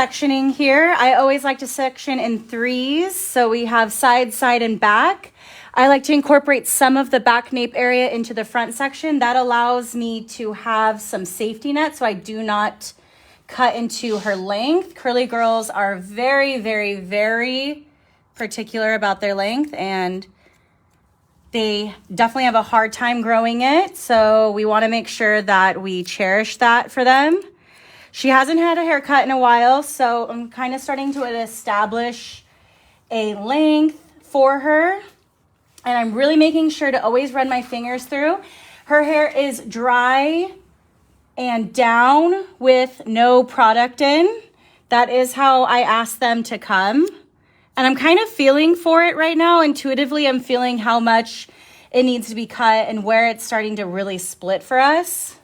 sectioning here. I always like to section in threes. So we have side, side, and back. I like to incorporate some of the back nape area into the front section. That allows me to have some safety net so I do not cut into her length. Curly girls are very, very, very particular about their length, and they definitely have a hard time growing it. So we want to make sure that we cherish that for them. She hasn't had a haircut in a while, so I'm kind of starting to establish a length for her. And I'm really making sure to always run my fingers through. Her hair is dry and down with no product in. That is how I ask them to come. And I'm kind of feeling for it right now. Intuitively, I'm feeling how much it needs to be cut and where it's starting to really split for us.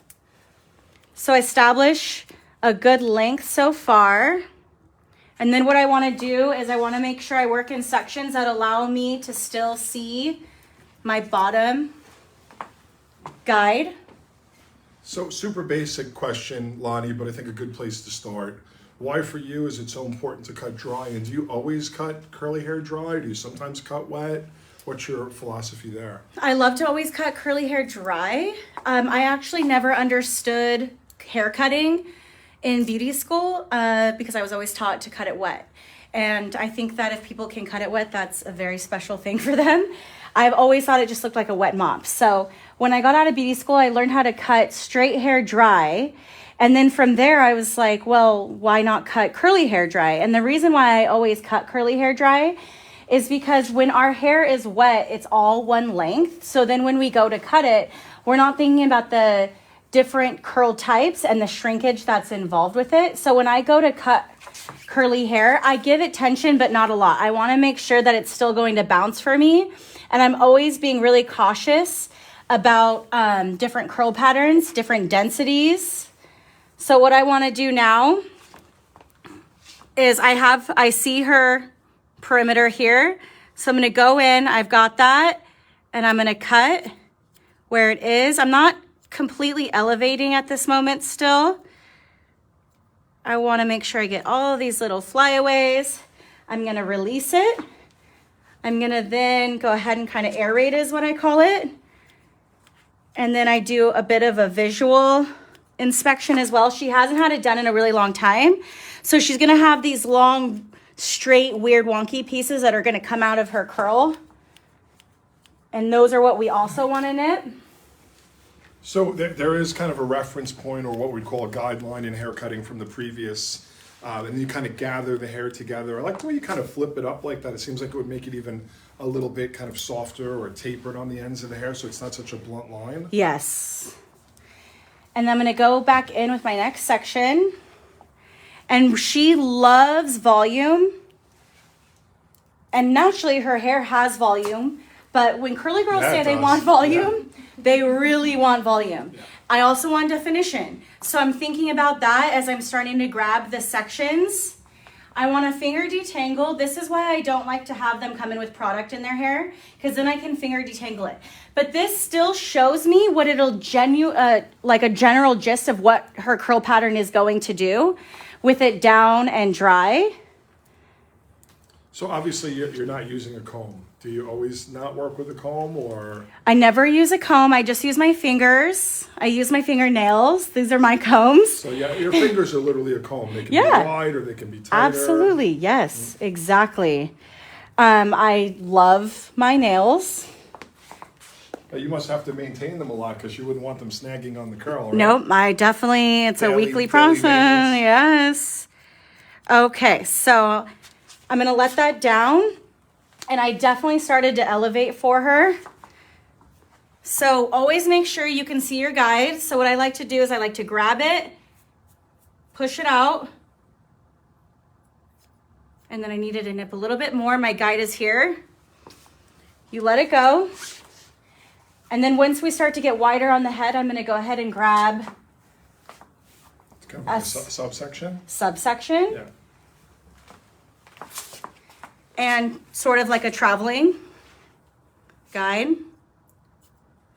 So I establish a good length so far. And then what I want to do is I want to make sure I work in sections that allow me to still see my bottom guide. So super basic question, Lonnie, but I think a good place to start. Why for you is it so important to cut dry? And do you always cut curly hair dry? Do you sometimes cut wet? What's your philosophy there? I love to always cut curly hair dry. I actually never understood hair cutting in beauty school because I was always taught to cut it wet. And I think that if people can cut it wet, that's a very special thing for them. I've always thought it just looked like a wet mop. So when I got out of beauty school, I learned how to cut straight hair dry. And then from there, I was like, well, why not cut curly hair dry? And the reason why I always cut curly hair dry is because when our hair is wet, it's all one length. So then when we go to cut it, we're not thinking about the different curl types and the shrinkage that's involved with it. So when I go to cut curly hair, I give it tension, but not a lot. I want to make sure that it's still going to bounce for me. And I'm always being really cautious about different curl patterns, different densities. So what I want to do now is I see her perimeter here. So I'm going to go in, I've got that, and I'm going to cut where it is. I'm not completely elevating at this moment still. I want to make sure I get all of these little flyaways. I'm going to release it. I'm going to then go ahead and kind of aerate is what I call it. And then I do a bit of a visual inspection as well. She hasn't had it done in a really long time. So she's going to have these long, straight, weird, wonky pieces that are going to come out of her curl. And those are what we also want in it. So there is kind of a reference point, or what we'd call a guideline in hair cutting from the previous, and you kind of gather the hair together. I like the way you kind of flip it up like that. It seems like it would make it even a little bit kind of softer or tapered on the ends of the hair, so it's not such a blunt line. Yes. And I'm going to go back in with my next section. And she loves volume. And naturally, her hair has volume. But when curly girls say they want volume, they really want volume. Yeah. I also want definition. So I'm thinking about that as I'm starting to grab the sections. I want to finger detangle. This is why I don't like to have them come in with product in their hair, because then I can finger detangle it. But this still shows me what it'll like a general gist of what her curl pattern is going to do with it down and dry. So obviously you're not using a comb. Do you always not work with a comb, or? I never use a comb. I just use my fingers. I use my fingernails. These are my combs. So yeah, your fingers are literally a comb. They can be wide or they can be tighter. Absolutely. Yes, exactly. I love my nails. You must have to maintain them a lot because you wouldn't want them snagging on the curl, right? Nope, it's a weekly process. Yes. Okay, so I'm going to let that down. And I definitely started to elevate for her. So always make sure you can see your guide. So what I like to do is I like to grab it, push it out. And then I needed to nip a little bit more. My guide is here. You let it go. And then once we start to get wider on the head, I'm going to go ahead and grab it's kind of like a subsection. Subsection. Yeah. And sort of like a traveling guide.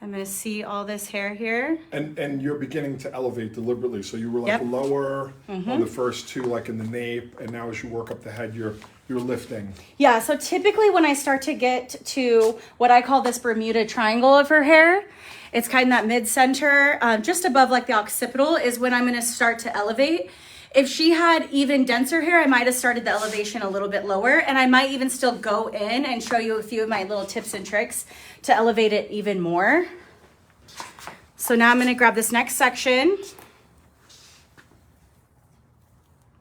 I'm gonna see all this hair here. And you're beginning to elevate deliberately. So you were like Yep. lower on the first two, like in the nape, and now as you work up the head, you're lifting. Yeah, so typically when I start to get to what I call this Bermuda Triangle of her hair, it's kind of that mid-center, just above like the occipital is when I'm gonna start to elevate. If she had even denser hair, I might have started the elevation a little bit lower, and I might even still go in and show you a few of my little tips and tricks to elevate it even more. So now I'm gonna grab this next section.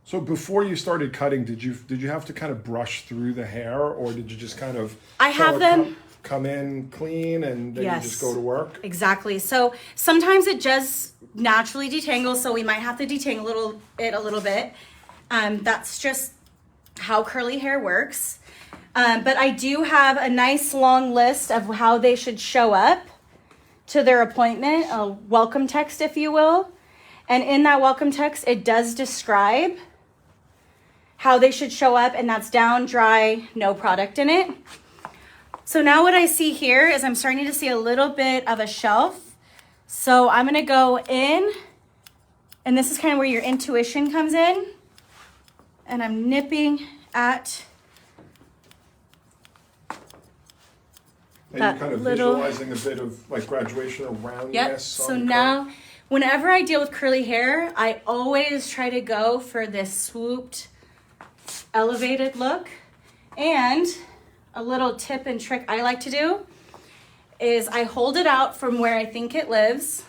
So before you started cutting, did you have to kind of brush through the hair, or did you just kind of I have them come in clean and then Yes. you just go to work? Exactly. So sometimes it just naturally detangles, so we might have to detangle it a little bit. That's just how curly hair works. But I do have a nice long list of how they should show up to their appointment, a welcome text, if you will. And in that welcome text, it does describe how they should show up, and that's down, dry, no product in it. So now what I see here is I'm starting to see a little bit of a shelf. So I'm gonna go in, and this is kind of where your intuition comes in. And I'm nipping at And that you're kind of little- visualizing a bit of like graduation or roundness. Yep, so on the now whenever I deal with curly hair, I always try to go for this swooped, elevated look. And a little tip and trick I like to do is I hold it out from where I think it lives.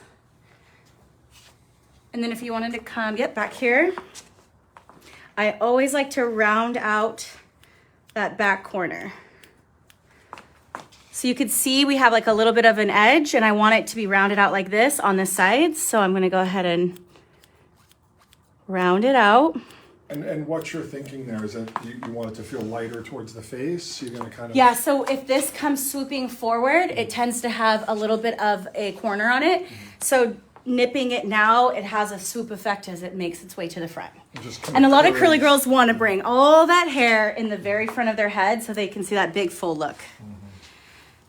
And then if you wanted to come, back here, I always like to round out that back corner. So you could see we have like a little bit of an edge, and I want it to be rounded out like this on the sides. So I'm gonna go ahead and round it out. And what you're thinking there is that you want it to feel lighter towards the face. You're gonna kind of Yeah, so if this comes swooping forward, it tends to have a little bit of a corner on it. So nipping it now, it has a swoop effect as it makes its way to the front. just kind And a lot of curve. curly girls want to bring all that hair in the very front of their head so they can see that big full look.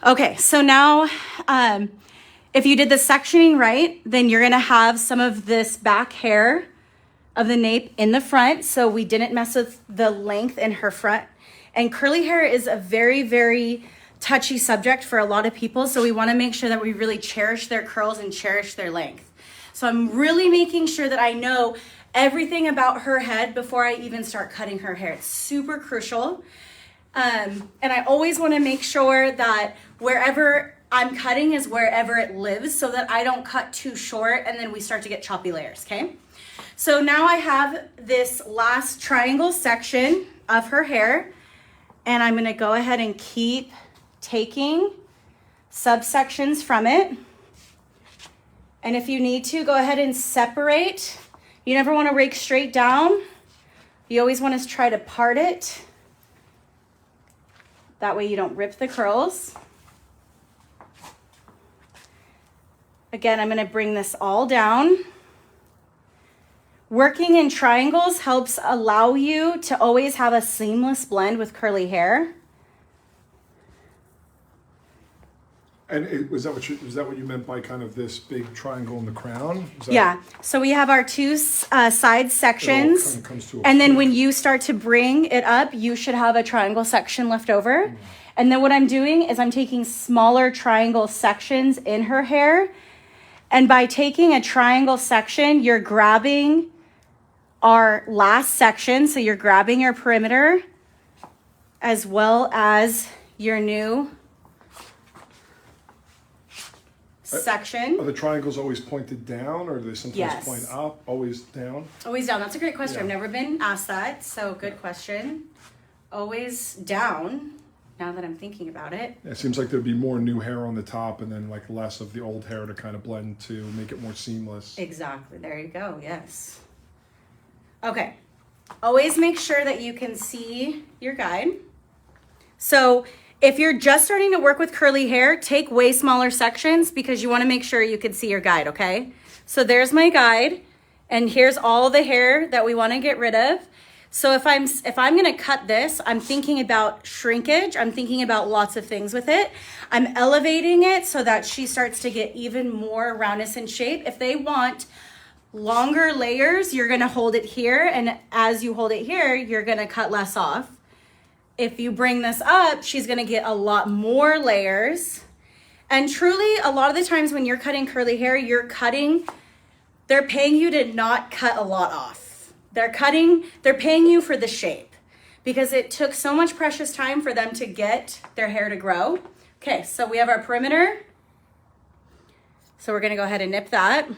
Okay, so now if you did the sectioning right, then you're gonna have some of this back hair of the nape in the front, so we didn't mess with the length in her front. And curly hair is a very, very touchy subject for a lot of people, so we wanna make sure that we really cherish their curls and cherish their length. So I'm really making sure that I know everything about her head before I even start cutting her hair. It's super crucial. And I always want to make sure that wherever I'm cutting is wherever it lives, so that I don't cut too short and then we start to get choppy layers, okay? So now I have this last triangle section of her hair, and I'm gonna go ahead and keep taking subsections from it. And if you need to, go ahead and separate. You never want to rake straight down. You always want to try to part it. That way you don't rip the curls. Again, I'm going to bring this all down. Working in triangles helps allow you to always have a seamless blend with curly hair. And was that what you meant by kind of this big triangle in the crown? Is that- Yeah, so we have our two side sections, kinda comes to a and then peak. when you start to bring it up, you should have a triangle section left over. And then what I'm doing is I'm taking smaller triangle sections in her hair, and by taking a triangle section, you're grabbing our last section, so you're grabbing your perimeter as well as your new section. Are the triangles always pointed down, or do they sometimes Yes. point up? Always down? Always down. That's a great question. Yeah. I've never been asked that, so good question. Always down, now that I'm thinking about it. It seems like there'd be more new hair on the top and then like less of the old hair to kind of blend to make it more seamless. Exactly. There you go. Yes. Okay. Always make sure that you can see your guide. So if you're just starting to work with curly hair, take way smaller sections because you want to make sure you can see your guide, okay? So there's my guide, and here's all the hair that we want to get rid of. So if I'm going to cut this, I'm thinking about shrinkage. I'm thinking about lots of things with it. I'm elevating it so that she starts to get even more roundness and shape. If they want longer layers, you're going to hold it here. And as you hold it here, you're going to cut less off. If you bring this up, she's going to get a lot more layers. And truly, a lot of the times when you're cutting curly hair, they're paying you to not cut a lot off. They're paying you for the shape because it took so much precious time for them to get their hair to grow. Okay, so we have our perimeter. So we're gonna go ahead and nip that.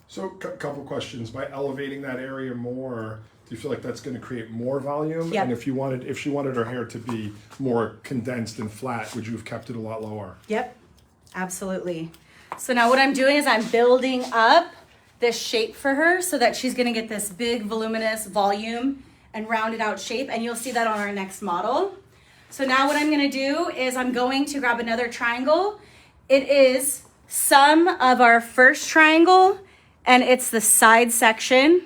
So a couple questions. By elevating that area more, do you feel like that's gonna create more volume? Yep. And if she wanted her hair to be more condensed and flat, would you have kept it a lot lower? Yep, absolutely. So now what I'm doing is I'm building up this shape for her so that she's gonna get this big voluminous volume and rounded out shape, and you'll see that on our next model. So now what I'm gonna do is I'm going to grab another triangle. It is some of our first triangle, and it's the side section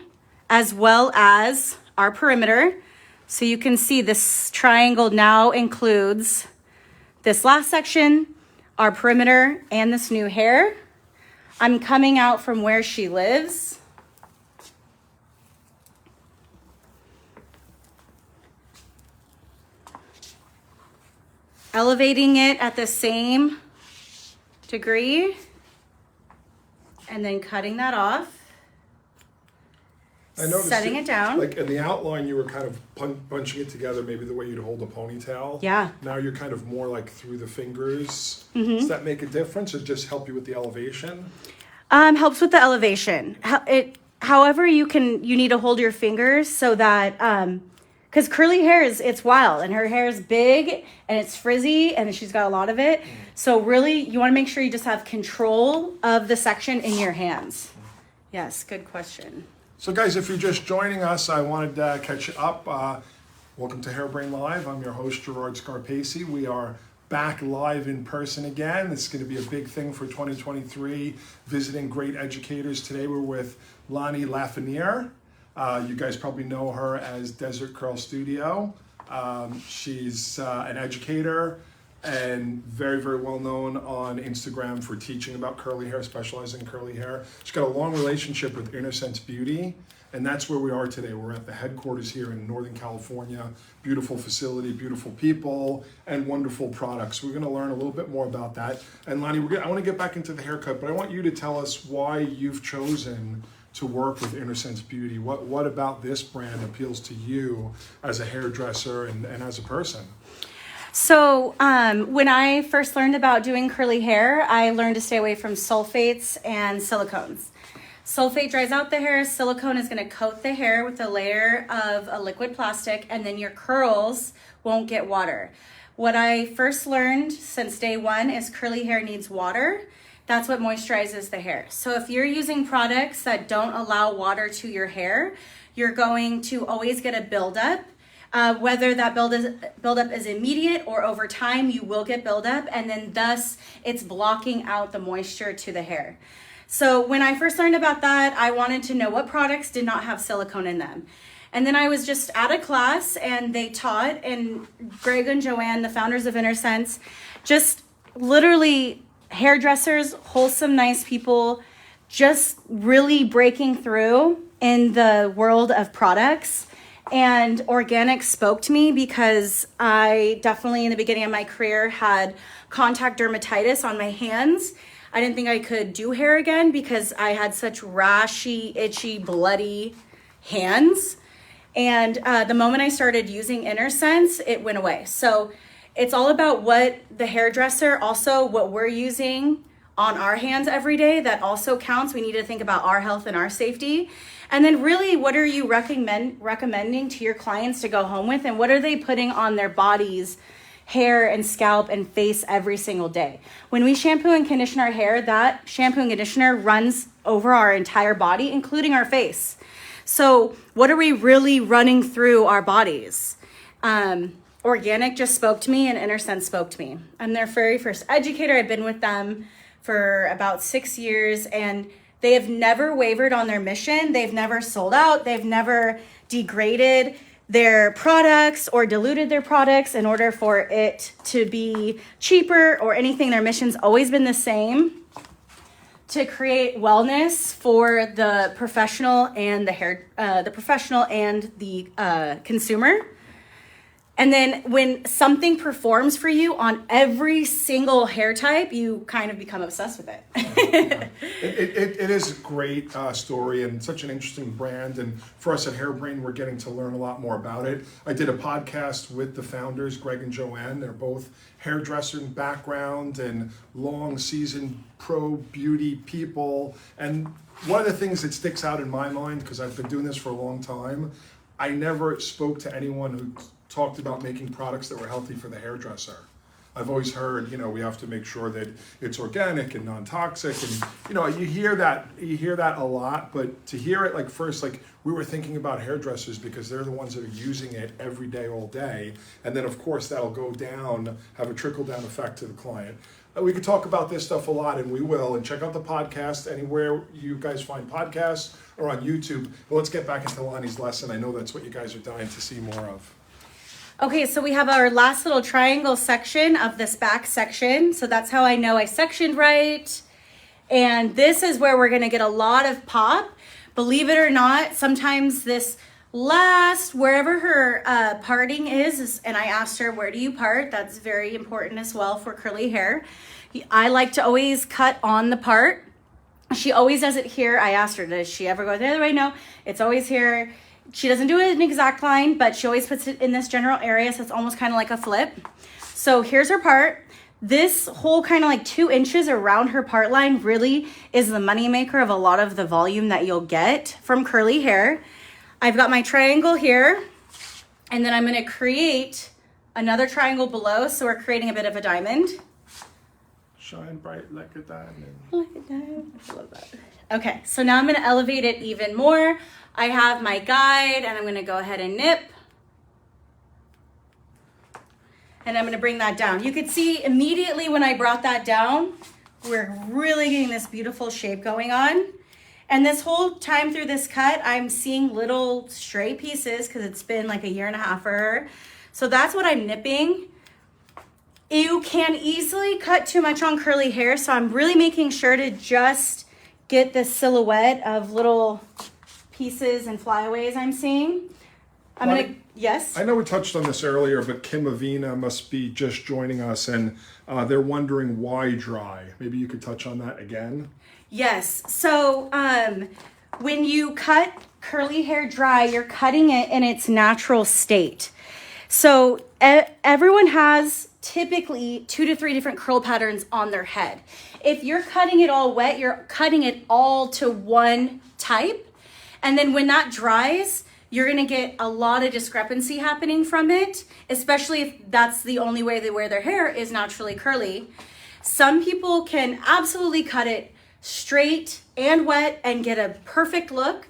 as well as our perimeter. So you can see this triangle now includes this last section, our perimeter, and this new hair. I'm coming out from where she lives. Elevating it at the same degree. And then cutting that off. I noticed setting it down. Like in the outline, you were kind of bunching it together, maybe the way you'd hold a ponytail. Yeah. Now you're kind of more like through the fingers. Mm-hmm. Does that make a difference, or just help you with the elevation? Helps with the elevation. However you need to hold your fingers so that, because curly hair it's wild, and her hair is big and it's frizzy and she's got a lot of it. So really you want to make sure you just have control of the section in your hands. Yes, good question. So guys, if you're just joining us, I wanted to catch you up. Welcome to Hairbrain Live. I'm your host, Gerard Scarpacey. We are back live in person again. This is going to be a big thing for 2023, visiting great educators. Today we're with Lonnie Lafreniere. You guys probably know her as Desert Curl Studio. She's an educator and very, very well known on Instagram for teaching about curly hair, specializing in curly hair. She's got a long relationship with Inner Sense Beauty, and that's where we are today. We're at the headquarters here in Northern California. Beautiful facility, beautiful people, and wonderful products. We're gonna learn a little bit more about that. And Lonnie, I wanna get back into the haircut, but I want you to tell us why you've chosen to work with Inner Sense Beauty. What about this brand appeals to you as a hairdresser and as a person? So when I first learned about doing curly hair, I learned to stay away from sulfates and silicones. Sulfate dries out the hair. Silicone is going to coat the hair with a layer of a liquid plastic, and then your curls won't get water. What I first learned since day one is curly hair needs water. That's what moisturizes the hair. So if you're using products that don't allow water to your hair, you're going to always get a buildup. Whether that buildup is immediate or over time, you will get buildup, and then thus it's blocking out the moisture to the hair. So when I first learned about that, I wanted to know what products did not have silicone in them. And then I was just at a class and they taught, and Greg and Joanne, the founders of Inner Sense, just literally hairdressers, wholesome, nice people, just really breaking through in the world of products. And organic spoke to me because I definitely in the beginning of my career had contact dermatitis on my hands. I didn't think I could do hair again because I had such rashy, itchy, bloody hands. And the moment I started using Inner Sense, it went away. So it's all about what the hairdresser, also what we're using on our hands every day, that also counts. We need to think about our health and our safety. And then really, what are you recommending to your clients to go home with, and what are they putting on their bodies, hair and scalp and face every single day? When we shampoo and condition our hair, that shampoo and conditioner runs over our entire body, including our face. So what are we really running through our bodies? Organic just spoke to me, and Inner Sense spoke to me. I'm their very first educator. I've been with them for about 6 years, and they have never wavered on their mission. They've never sold out. They've never degraded. their products or diluted their products in order for it to be cheaper or anything. Their mission's always been the same: to create wellness for the professional and the consumer. And then when something performs for you on every single hair type, you kind of become obsessed with it. It is a great story and such an interesting brand. And for us at Hairbrain, we're getting to learn a lot more about it. I did a podcast with the founders, Greg and Joanne. They're both hairdresser background and long seasoned pro beauty people. And one of the things that sticks out in my mind, because I've been doing this for a long time, I never spoke to anyone who talked about making products that were healthy for the hairdresser. I've always heard, we have to make sure that it's organic and non-toxic, and you hear that a lot, but to hear it first, we were thinking about hairdressers because they're the ones that are using it every day, all day, and then of course that'll go down, have a trickle-down effect to the client. We could talk about this stuff a lot, and we will, and check out the podcast anywhere you guys find podcasts or on YouTube. But let's get back into Lonnie's lesson. I know that's what you guys are dying to see more of. Okay, so we have our last little triangle section of this back section. So that's how I know I sectioned right. And this is where we're gonna get a lot of pop. Believe it or not, sometimes this last, wherever her parting is, and I asked her, where do you part? That's very important as well for curly hair. I like to always cut on the part. She always does it here. I asked her, does she ever go the other way? No, it's always here. She doesn't do it an exact line, but she always puts it in this general area, so it's almost kind of like a flip. So here's her part. This whole kind of 2 inches around her part line really is the moneymaker of a lot of the volume that you'll get from curly hair. I've got my triangle here, and then I'm going to create another triangle below, so we're creating a bit of a diamond. Shine bright like a diamond. Like a diamond. I love that. Okay, so now I'm going to elevate it even more. I have my guide, and I'm going to go ahead and nip. And I'm going to bring that down. You could see immediately when I brought that down, we're really getting this beautiful shape going on. And this whole time through this cut, I'm seeing little stray pieces because it's been like a year and a half for her. So that's what I'm nipping. You can easily cut too much on curly hair, so I'm really making sure to just get this silhouette of little pieces and flyaways I'm seeing. Yes? I know we touched on this earlier, but Kim Avina must be just joining us, and they're wondering why dry. Maybe you could touch on that again? Yes. So when you cut curly hair dry, you're cutting it in its natural state. So everyone has typically 2 to 3 different curl patterns on their head. If you're cutting it all wet, you're cutting it all to one type. And then when that dries, you're gonna get a lot of discrepancy happening from it, especially if that's the only way they wear their hair is naturally curly. Some people can absolutely cut it straight and wet and get a perfect look.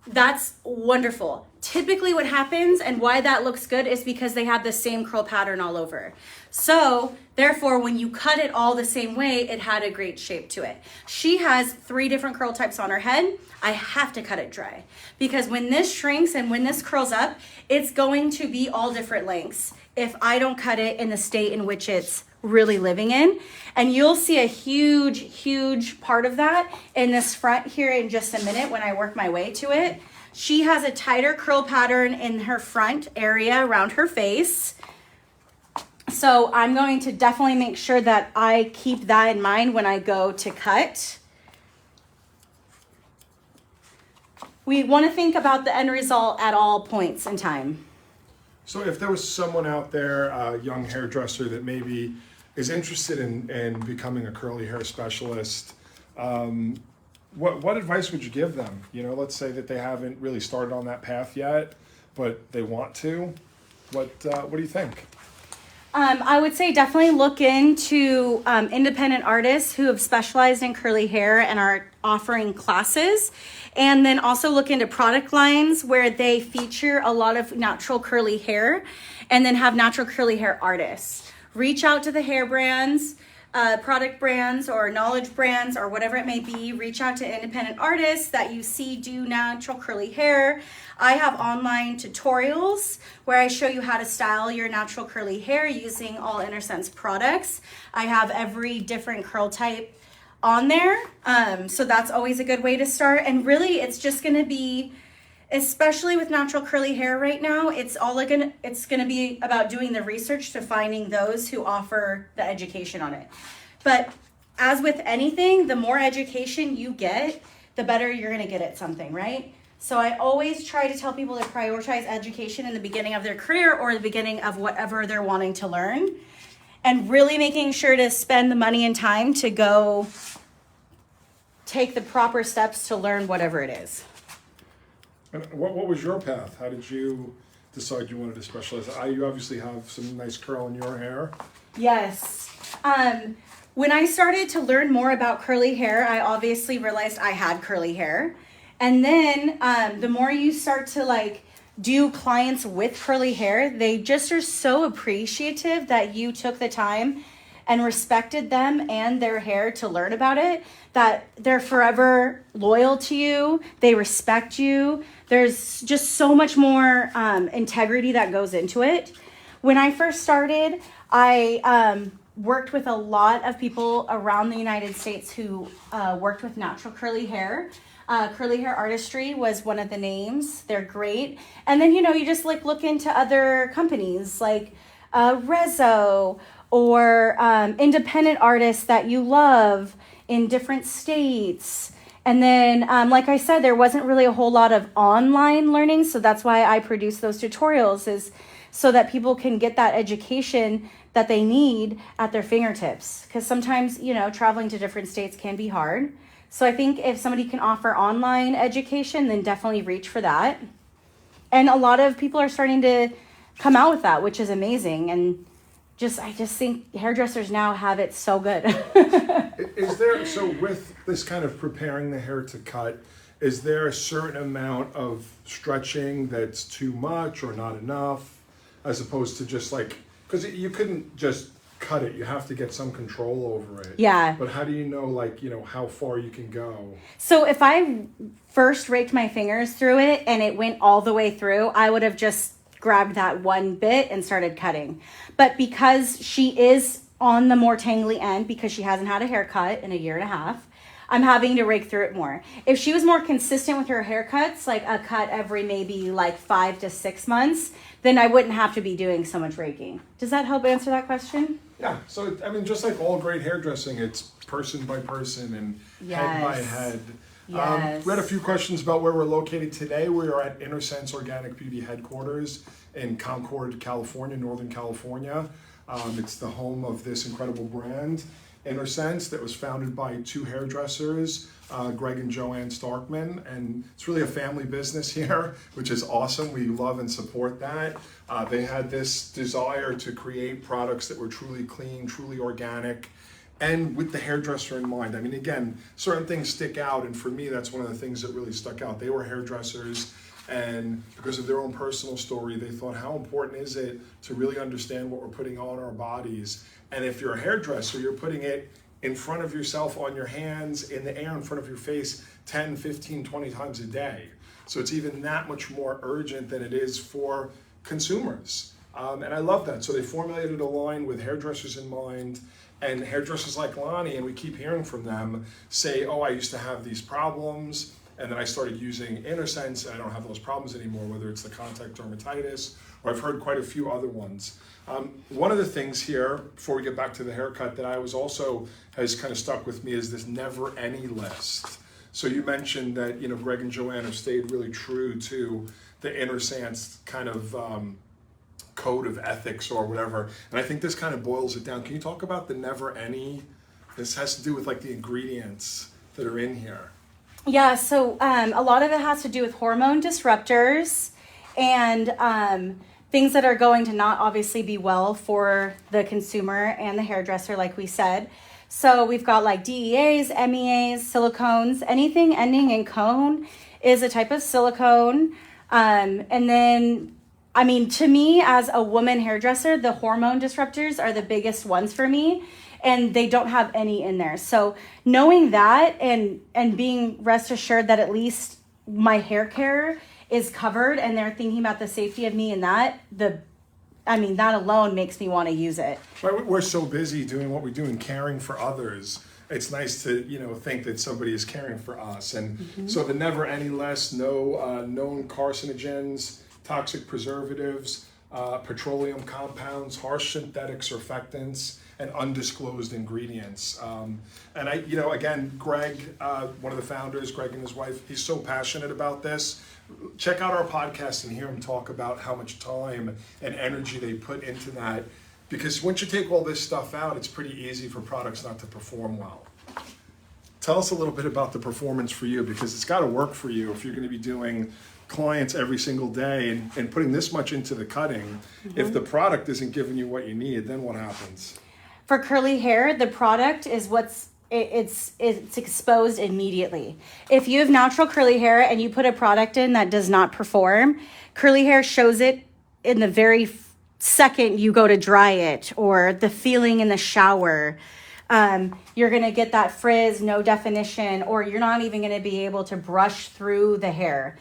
That's wonderful. Typically what happens and why that looks good is because they have the same curl pattern all over. So therefore, when you cut it all the same way, it had a great shape to it. She has 3 different curl types on her head. I have to cut it dry because when this shrinks and when this curls up, it's going to be all different lengths if I don't cut it in the state in which it's really living in. And you'll see a huge, huge part of that in this front here in just a minute when I work my way to it. She has a tighter curl pattern in her front area around her face. So I'm going to definitely make sure that I keep that in mind when I go to cut. We want to think about the end result at all points in time. So if there was someone out there, a young hairdresser that maybe is interested in becoming a curly hair specialist, what advice would you give them? Let's say that they haven't really started on that path yet, but they want to. What do you think? I would say definitely look into independent artists who have specialized in curly hair and are offering classes. And then also look into product lines where they feature a lot of natural curly hair and then have natural curly hair artists. Reach out to the hair brands. product brands or knowledge brands or whatever it may be, reach out to independent artists that you see do natural curly hair. I have online tutorials where I show you how to style your natural curly hair using all InnerSense products. I have every different curl type on there. So that's always a good way to start. And really, it's just going to be, especially with natural curly hair right now, it's going to be about doing the research to finding those who offer the education on it. But as with anything, the more education you get, the better you're going to get at something, right? So I always try to tell people to prioritize education in the beginning of their career or the beginning of whatever they're wanting to learn, and really making sure to spend the money and time to go take the proper steps to learn whatever it is. And what was your path? How did you decide you wanted to specialize? You obviously have some nice curl in your hair. Yes. When I started to learn more about curly hair, I obviously realized I had curly hair. And then the more you start to do clients with curly hair, they just are so appreciative that you took the time and respected them and their hair to learn about it, that they're forever loyal to you. They respect you. There's just so much more integrity that goes into it. When I first started, I worked with a lot of people around the United States who worked with natural curly hair. Curly Hair Artistry was one of the names. They're great. And then, you just look into other companies like Rezo, or independent artists that you love in different states. And then, like I said, there wasn't really a whole lot of online learning. So that's why I produce those tutorials, is so that people can get that education that they need at their fingertips. Because sometimes, traveling to different states can be hard. So I think if somebody can offer online education, then definitely reach for that. And a lot of people are starting to come out with that, which is amazing. And I just think hairdressers now have it so good. Is there, so with this kind of preparing the hair to cut, is there a certain amount of stretching that's too much or not enough, as opposed to just because you couldn't just cut it, you have to get some control over it. Yeah. But how do you know, how far you can go? So if I first raked my fingers through it and it went all the way through, I would have just grabbed that one bit and started cutting. But because she is on the more tangly end, because she hasn't had a haircut in a year and a half, I'm having to rake through it more. If she was more consistent with her haircuts, like a cut every maybe 5 to 6 months, then I wouldn't have to be doing so much raking. Does that help answer that question? Yeah, so just like all great hairdressing, it's person by person and head by head. Yes. We had a few questions about where we're located today. We are at InnerSense Organic Beauty headquarters in Concord, California, Northern California. It's the home of this incredible brand, InnerSense, that was founded by two hairdressers, Greg and Joanne Starkman, and it's really a family business here, which is awesome. We love and support that. They had this desire to create products that were truly clean, truly organic, and with the hairdresser in mind. I mean, again, certain things stick out, and for me, that's one of the things that really stuck out. They were hairdressers, and because of their own personal story, they thought, how important is it to really understand what we're putting on our bodies? And if you're a hairdresser, you're putting it in front of yourself, on your hands, in the air in front of your face 10, 15, 20 times a day. So it's even that much more urgent than it is for consumers. And I love that. So they formulated a line with hairdressers in mind, and hairdressers like Lonnie, and we keep hearing from them, say, oh, I used to have these problems, and then I started using InnerSense, and I don't have those problems anymore, whether it's the contact dermatitis, or I've heard quite a few other ones. One of the things here, before we get back to the haircut, that has kind of stuck with me is this never any list. So you mentioned that, Greg and Joanne have stayed really true to the InnerSense kind of code of ethics or whatever. And I think this kind of boils it down. Can you talk about the never any? This has to do with the ingredients that are in here. Yeah, so a lot of it has to do with hormone disruptors and things that are going to not obviously be well for the consumer and the hairdresser, like we said. So we've got DEAs, MEAs, silicones. Anything ending in cone is a type of silicone. And then, to me, as a woman hairdresser, the hormone disruptors are the biggest ones for me. and they don't have any in there. So knowing that and being rest assured that at least my hair care is covered and they're thinking about the safety of me and that alone makes me want to use it. Right, we're so busy doing what we do and caring for others. It's nice to, think that somebody is caring for us. And so the never any less, no known carcinogens, toxic preservatives, petroleum compounds, harsh synthetic surfactants, and undisclosed ingredients. And again, Greg, one of the founders, Greg and his wife, he's so passionate about this. Check out our podcast and hear him talk about how much time and energy they put into that. Because once you take all this stuff out, it's pretty easy for products not to perform well. Tell us a little bit about the performance for you, because it's got to work for you if you're going to be doing clients every single day and putting this much into the cutting. If the product isn't giving you what you need, then what happens? For curly hair, the product is it's exposed immediately. If you have natural curly hair and you put a product in that does not perform, curly hair shows it in the very second you go to dry it, or the feeling in the shower. You're going to get that frizz, no definition, or you're not even going to be able to brush through the hair.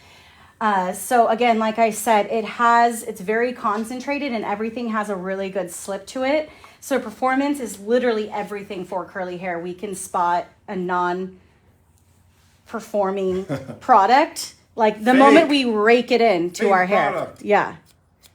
So again, like I said, it's very concentrated and everything has a really good slip to it. So performance is literally everything for curly hair. We can spot a non-performing product, like the moment we rake it into our hair. Product. Yeah.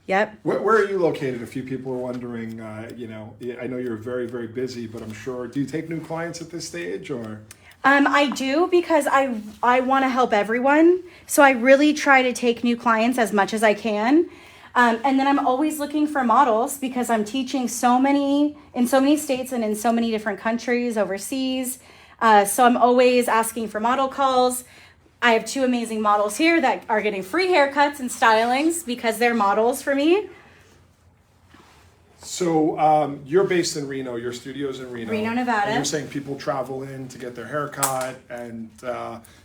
Yep. Where are you located? A few people are wondering, I know you're very, very busy, but I'm sure, do you take new clients at this stage or? I do, because I want to help everyone. So I really try to take new clients as much as I can. And then I'm always looking for models, because I'm teaching in so many states and in so many different countries overseas. So I'm always asking for model calls. I have 2 amazing models here that are getting free haircuts and stylings because they're models for me. So you're based in Reno, your studio's in Reno, Nevada. And you're saying people travel in to get their hair cut, and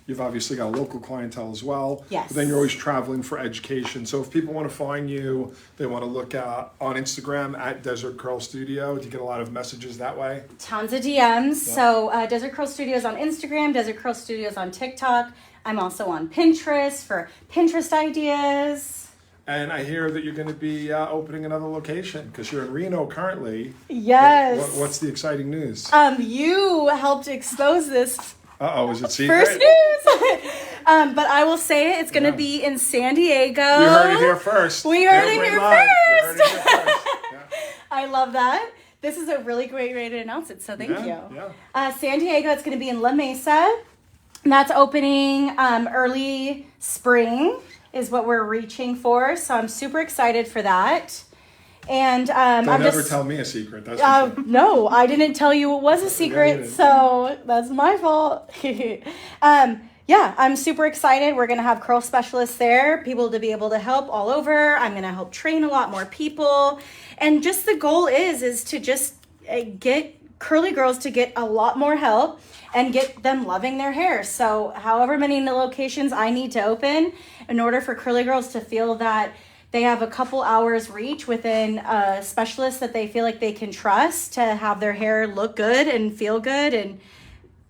you've obviously got a local clientele as well. Yes. But then you're always traveling for education. So if people want to find you, they want to look on Instagram at Desert Curl Studio. Do you get a lot of messages that way? Tons of DMs. Yeah. So Desert Curl Studios on Instagram, Desert Curl Studios on TikTok. I'm also on Pinterest for Pinterest ideas. And I hear that you're going to be opening another location, because you're in Reno currently. Yes. What's the exciting news? You helped expose this. Is it secret? First news. But I will say it's going to be in San Diego. You heard it here first. We heard it here first. You heard it here first. Yeah. I love that. This is a really great way to announce it, so thank you. Yeah. San Diego, it's going to be in La Mesa. That's opening early spring is what we're reaching for. So I'm super excited for that. And Don't ever tell me a secret. That's for sure. No, I didn't tell you it was a secret, so that's my fault. I'm super excited. We're going to have curl specialists there, people to be able to help all over. I'm going to help train a lot more people. And just the goal is to just get curly girls to get a lot more help and get them loving their hair. So however many locations I need to open in order for curly girls to feel that they have a couple hours reach within a specialist that they feel like they can trust to have their hair look good and feel good and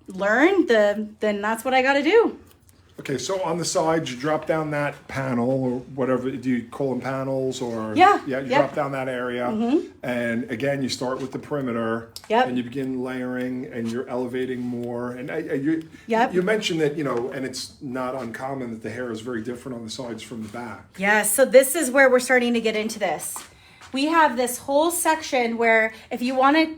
learn, then that's what I got to do. Okay, so on the sides, you drop down that panel or whatever. Do you call them panels or? You drop down that area. And again, you start with the perimeter. And you begin layering and you're elevating more. And you mentioned that, and it's not uncommon that the hair is very different on the sides from the back. Yeah, so this is where we're starting to get into this. We have this whole section where if you want to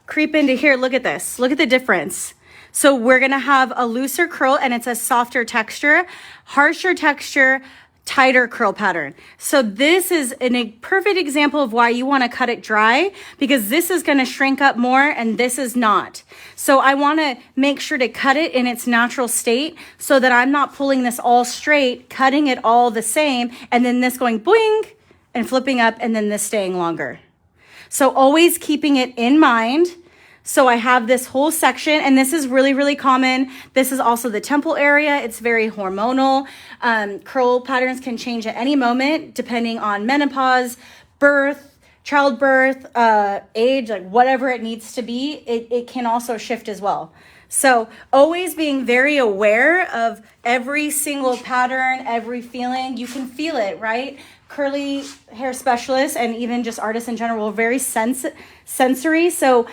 creep into here, look at this. Look at the difference. So we're going to have a looser curl and it's a softer texture, harsher texture, tighter curl pattern. So this is a perfect example of why you want to cut it dry, because this is going to shrink up more and this is not. So I want to make sure to cut it in its natural state so that I'm not pulling this all straight, cutting it all the same, and then this going boing and flipping up and then this staying longer. So always keeping it in mind. So I have this whole section, and this is really, really common. This is also the temple area. It's very hormonal. Curl patterns can change at any moment, depending on menopause, birth, childbirth, age, like whatever it needs to be, it can also shift as well. So always being very aware of every single pattern, every feeling. You can feel it, right? Curly hair specialists and even just artists in general are very sensory. So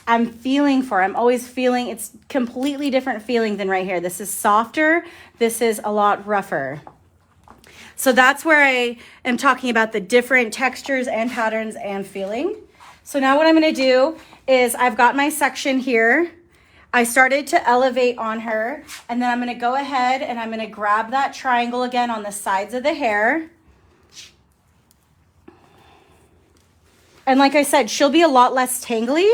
I'm always feeling, it's completely different feeling than right here. This is softer. This is a lot rougher. So that's where I am talking about the different textures and patterns and feeling. So now what I'm going to do is I've got my section here. I started to elevate on her, and then I'm going to go ahead and I'm going to grab that triangle again on the sides of the hair. And like I said, she'll be a lot less tangly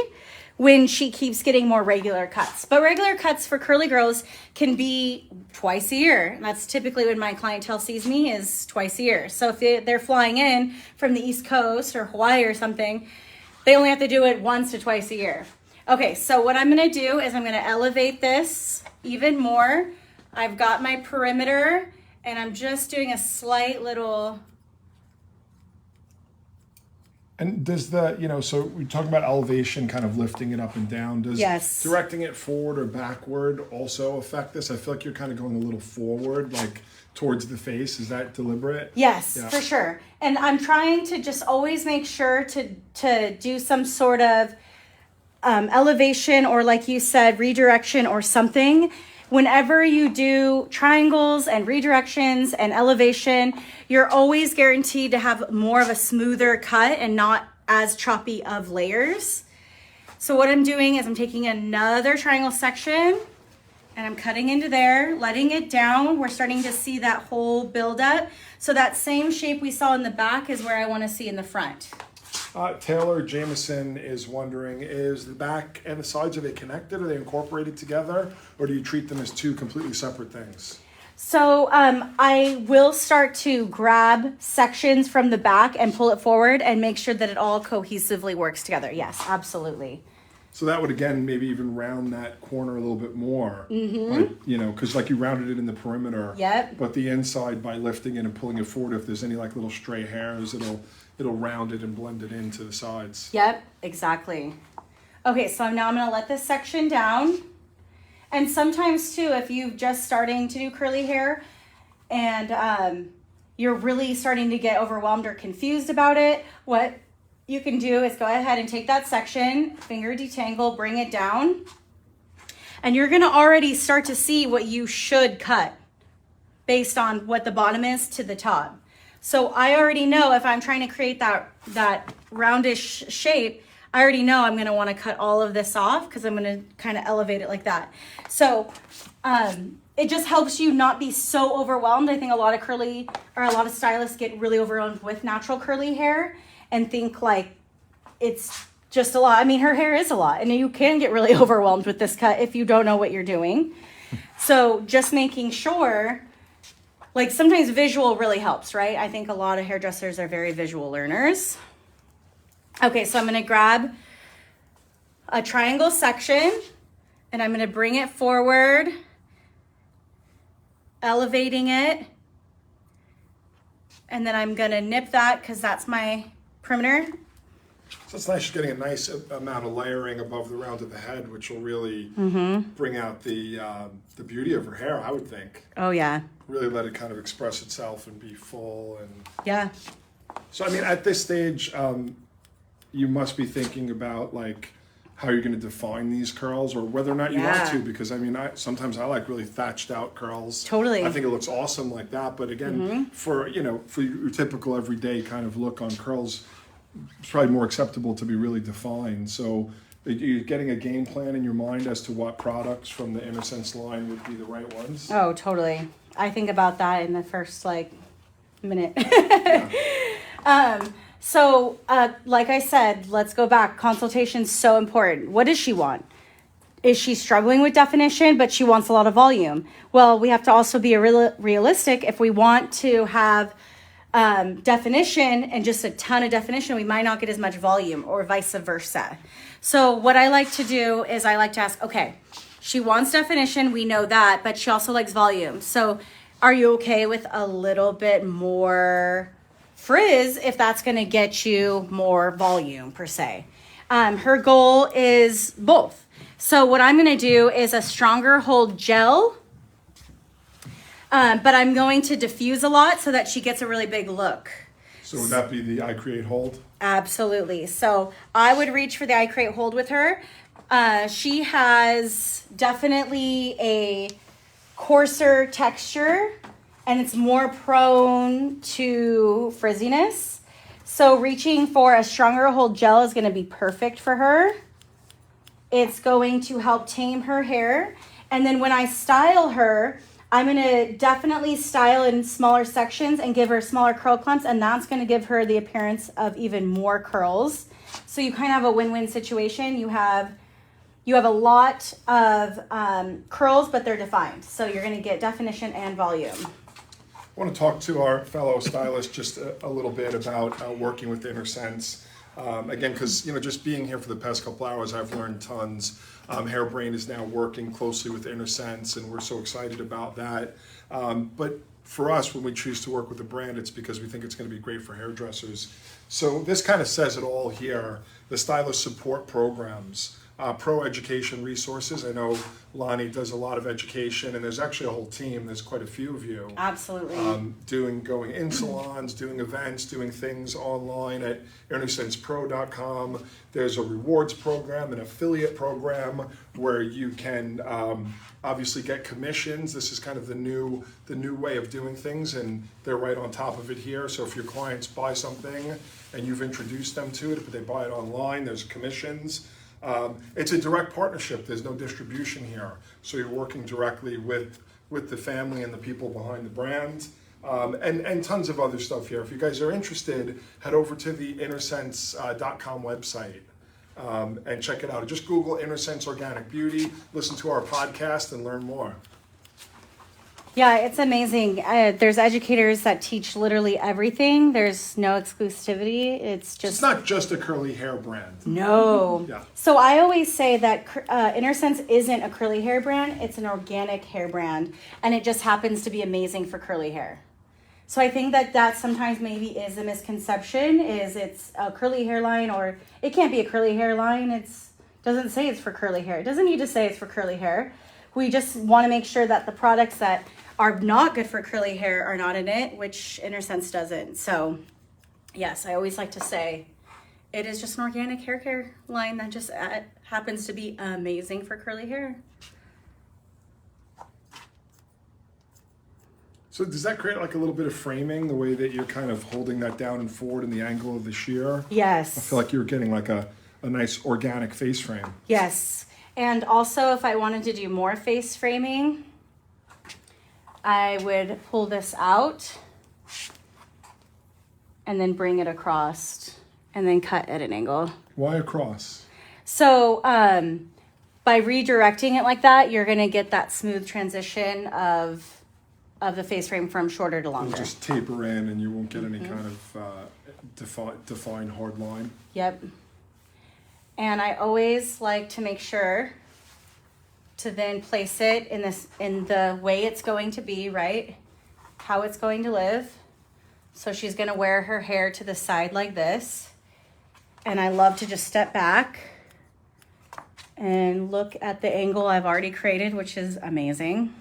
when she keeps getting more regular cuts. But regular cuts for curly girls can be twice a year. And that's typically when my clientele sees me, is twice a year. So if they're flying in from the East Coast or Hawaii or something, they only have to do it once to twice a year. Okay, so what I'm gonna do is I'm gonna elevate this even more. I've got my perimeter and I'm just doing a slight little. And does the, so we talk about elevation, kind of lifting it up and down. Does Yes. directing it forward or backward also affect this? I feel like you're kind of going a little forward, like towards the face. Is that deliberate? Yes, Yeah. for sure. And I'm trying to just always make sure to do some sort of elevation or, like you said, redirection or something. Whenever you do triangles and redirections and elevation, you're always guaranteed to have more of a smoother cut and not as choppy of layers. So what I'm doing is I'm taking another triangle section and I'm cutting into there, letting it down. We're starting to see that whole buildup. So that same shape we saw in the back is where I want to see in the front. Taylor Jameson is wondering, is the back and the sides, are they connected? Are they incorporated together? Or do you treat them as two completely separate things? So I will start to grab sections from the back and pull it forward and make sure that it all cohesively works together. Yes, absolutely. So that would, again, maybe even round that corner a little bit more. Like, because like you rounded it in the perimeter. Yep. But the inside, by lifting it and pulling it forward, if there's any like little stray hairs, it'll round it and blend it into the sides. Yep, exactly. Okay, so now I'm going to let this section down. And sometimes too, if you're just starting to do curly hair and you're really starting to get overwhelmed or confused about it, what you can do is go ahead and take that section, finger detangle, bring it down. And you're going to already start to see what you should cut based on what the bottom is to the top. So I already know if I'm trying to create that roundish shape, I already know I'm going to want to cut all of this off because I'm going to kind of elevate it like that. So it just helps you not be so overwhelmed. I think a lot of stylists get really overwhelmed with natural curly hair and think like it's just a lot. I mean, her hair is a lot and you can get really overwhelmed with this cut if you don't know what you're doing. So just making sure, like sometimes visual really helps, right? I think a lot of hairdressers are very visual learners. Okay, so I'm going to grab a triangle section and I'm going to bring it forward, elevating it. And then I'm going to nip that because that's my perimeter. So it's nice, you're getting a nice amount of layering above the round of the head, which will really bring out the beauty of her hair, I would think. Oh, yeah. Really let it kind of express itself and be full. And Yeah. so, I mean, at this stage, you must be thinking about like how you're going to define these curls or whether or not you want to, because I mean, sometimes I like really thatched out curls. Totally. I think it looks awesome like that. But again, for your typical everyday kind of look on curls, it's probably more acceptable to be really defined. So you're getting a game plan in your mind as to what products from the Innocence line would be the right ones. Oh, totally. I think about that in the first minute. So, like I said, let's go back. Consultation's so important. What does she want? Is she struggling with definition, but she wants a lot of volume? Well, we have to also be realistic. If we want to have definition and just a ton of definition, we might not get as much volume or vice versa. So what I like to do is I like to ask, okay, she wants definition. We know that, but she also likes volume. So are you okay with a little bit more frizz if that's going to get you more volume per se. Her goal is both. So what I'm going to do is a stronger hold gel, but I'm going to diffuse a lot so that she gets a really big look. So would that be the I Create Hold? Absolutely. So I would reach for the I Create Hold with her. She has definitely a coarser texture and it's more prone to frizziness. So reaching for a stronger hold gel is going to be perfect for her. It's going to help tame her hair. And then when I style her, I'm going to definitely style in smaller sections and give her smaller curl clumps, and that's going to give her the appearance of even more curls. So you kind of have a win-win situation. You have a lot of curls, but they're defined. So you're going to get definition and volume. I want to talk to our fellow stylist just a little bit about working with InnerSense. Again, because just being here for the past couple hours, I've learned tons. Hairbrain is now working closely with InnerSense, and we're so excited about that. But for us, when we choose to work with a brand, it's because we think it's going to be great for hairdressers. So this kind of says it all here. The stylist support programs, pro education resources. I know Lonnie does a lot of education, and there's actually a whole team. There's quite a few of you. Absolutely. Going in salons, doing events, doing things online at InnerSensePro.com. There's a rewards program, an affiliate program where you can obviously get commissions. This is kind of the new way of doing things, and they're right on top of it here. So if your clients buy something and you've introduced them to it, but they buy it online, there's commissions. It's a direct partnership. There's no distribution here. So you're working directly with the family and the people behind the brand, and tons of other stuff here. If you guys are interested, head over to the InnerSense.com website and check it out. Just Google InnerSense Organic Beauty, listen to our podcast, and learn more. Yeah, it's amazing. There's educators that teach literally everything. There's no exclusivity. It's not just a curly hair brand. No. Yeah. So I always say that InnerSense isn't a curly hair brand. It's an organic hair brand. And it just happens to be amazing for curly hair. So I think that sometimes maybe is a misconception, is it's a curly hairline, or it can't be a curly hairline. It doesn't say it's for curly hair. It doesn't need to say it's for curly hair. We just want to make sure that the products that are not good for curly hair are not in it, which InnerSense doesn't. So yes, I always like to say it is just an organic hair care line that just happens to be amazing for curly hair. So does that create like a little bit of framing, the way that you're kind of holding that down and forward in the angle of the shear? Yes. I feel like you're getting like a nice organic face frame. Yes. And also, if I wanted to do more face framing, I would pull this out and then bring it across and then cut at an angle. Why across? So by redirecting it like that, you're going to get that smooth transition of the face frame from shorter to longer. It'll just taper in and you won't get any kind of defined hard line. Yep. And I always like to make sure to then place it in the way it's going to be, right? How it's going to live. So she's going to wear her hair to the side like this. And I love to just step back and look at the angle I've already created, which is amazing.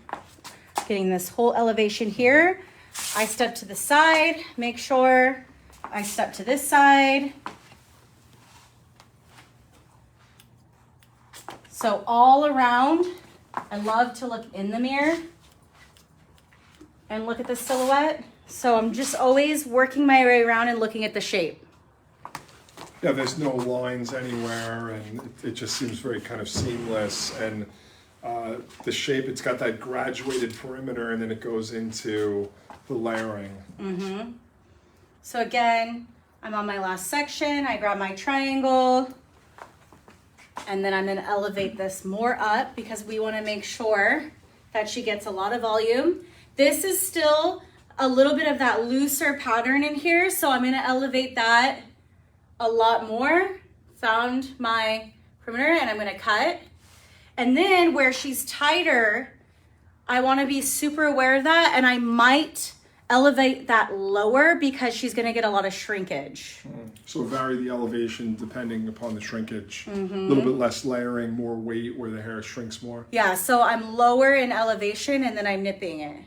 Getting this whole elevation here. I step to the side, make sure I step to this side. So all around, I love to look in the mirror and look at the silhouette. So I'm just always working my way around and looking at the shape. Yeah, there's no lines anywhere, and it just seems very kind of seamless. And the shape, it's got that graduated perimeter, and then it goes into the layering. Mm-hmm. So again, I'm on my last section. I grab my triangle. And then I'm going to elevate this more up because we want to make sure that she gets a lot of volume. This is still a little bit of that looser pattern in here, so I'm going to elevate that a lot more. Found my perimeter and I'm going to cut. And then where she's tighter, I want to be super aware of that, and I might elevate that lower because she's going to get a lot of shrinkage. So vary the elevation depending upon the shrinkage. A little bit less layering, more weight where the hair shrinks more. Yeah, so I'm lower in elevation and then I'm nipping it.